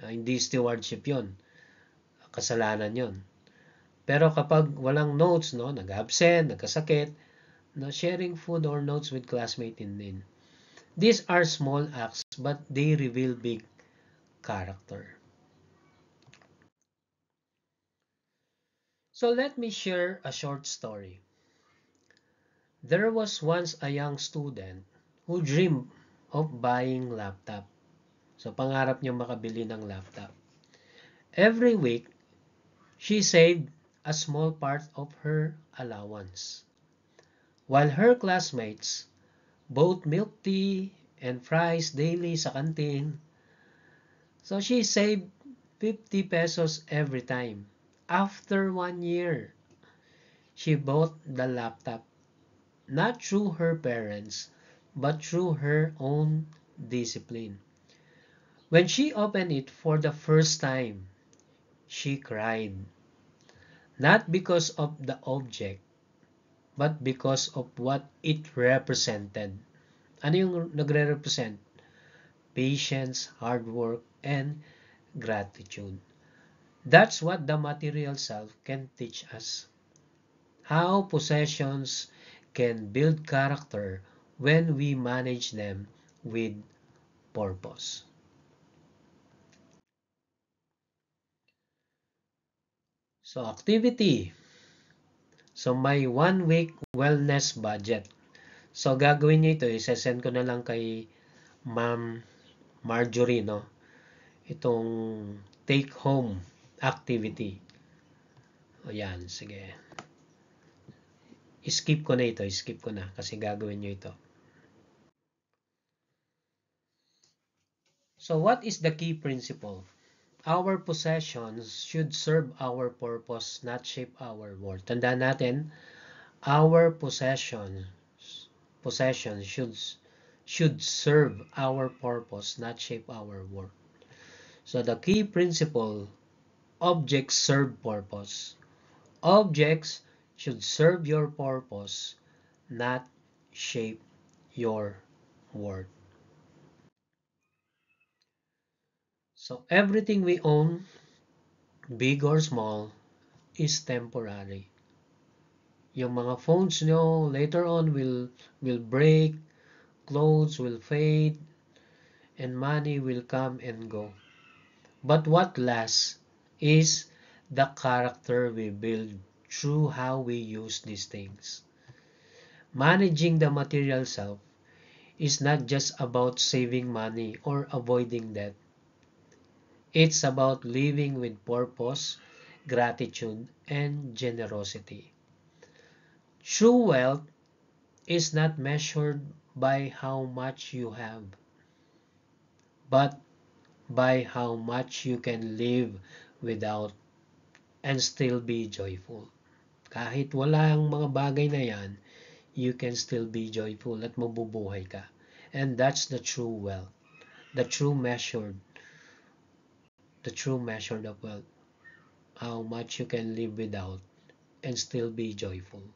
Hindi stewardship yon. Kasalanan yon. Pero kapag walang notes, no, nag-absent, nagkasakit, no, sharing food or notes with classmate in need. These are small acts, but they reveal big character. So let me share a short story. There was once a young student who dreamed of buying laptop. So pangarap niya makabili ng laptop. Every week, she saved a small part of her allowance. While her classmates bought milk tea and fries daily sa canteen, so she saved 50 pesos every time. After 1 year, she bought the laptop, not through her parents, but through her own discipline. When she opened it for the first time, she cried. Not because of the object, but because of what it represented. Ano yung nagre-represent? Patience, hard work, and gratitude. That's what the material self can teach us. How possessions can build character when we manage them with purpose. So, activity. So, may 1 week wellness budget. So, gagawin niyo ito, isesend ko na lang kay Ma'am Marjorie, no? Itong take-home activity. O yan, sige. Skip ko na ito, skip ko na kasi gagawin nyo ito. So what is the key principle? Our possessions should serve our purpose, not shape our worth. Tandaan natin, our possessions should serve our purpose, not shape our worth. So the key principle, objects serve purpose. Objects should serve your purpose, not shape your worth. So everything we own, big or small, is temporary. Yung mga phones nyo later on will break, clothes will fade, and money will come and go. But what lasts is the character we build through how we use these things. Managing the material self is not just about saving money or avoiding debt. It's about living with purpose, gratitude, and generosity. True wealth is not measured by how much you have, but by how much you can live without and still be joyful. Kahit wala ang mga bagay na yan, you can still be joyful at mabubuhay ka. And that's the true wealth, the true measure of wealth. How much you can live without and still be joyful.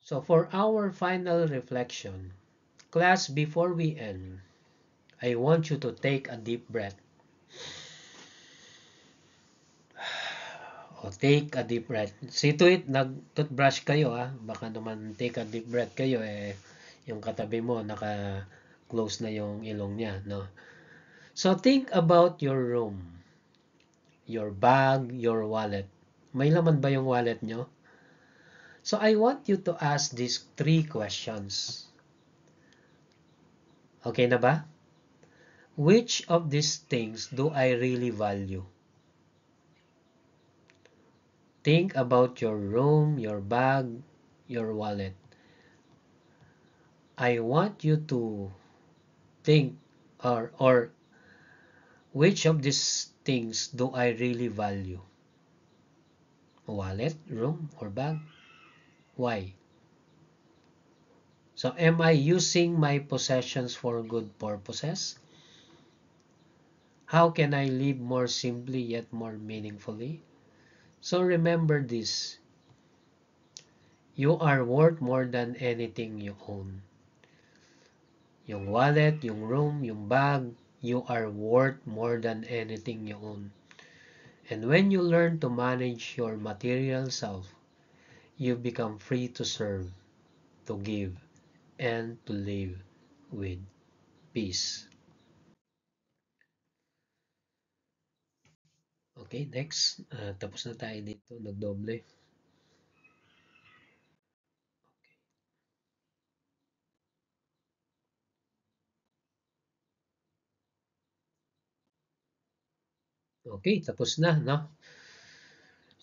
So for our final reflection, class, before we end, I want you to take a deep breath. O, take a deep breath. See to it, nag-toothbrush kayo Baka naman take a deep breath kayo yung katabi mo naka-close na yung ilong niya, no? So think about your room, your bag, your wallet. May laman ba yung wallet nyo? So I want you to ask these 3 questions. Okay na ba? Which of these things do I really value? Think about your room, your bag, your wallet. I want you to think or which of these things do I really value? Wallet, room, or bag? Why? So am I using my possessions for good purposes? How can I live more simply yet more meaningfully? So remember this. You are worth more than anything you own. Yung wallet, yung room, yung bag, you are worth more than anything you own. And when you learn to manage your material self, you become free to serve, to give, and to live with peace. Okay, next. Tapos na tayo dito. Nagdoble. Okay, tapos na, no?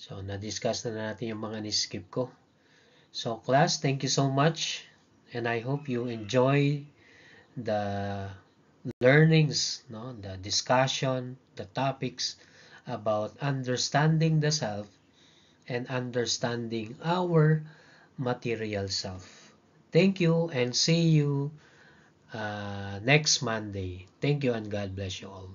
So, na-discuss na natin yung mga ni-skip ko. So, class, thank you so much. And I hope you enjoy the learnings, no? The discussion, the topics about understanding the self and understanding our material self. Thank you and see you next Monday. Thank you and God bless you all.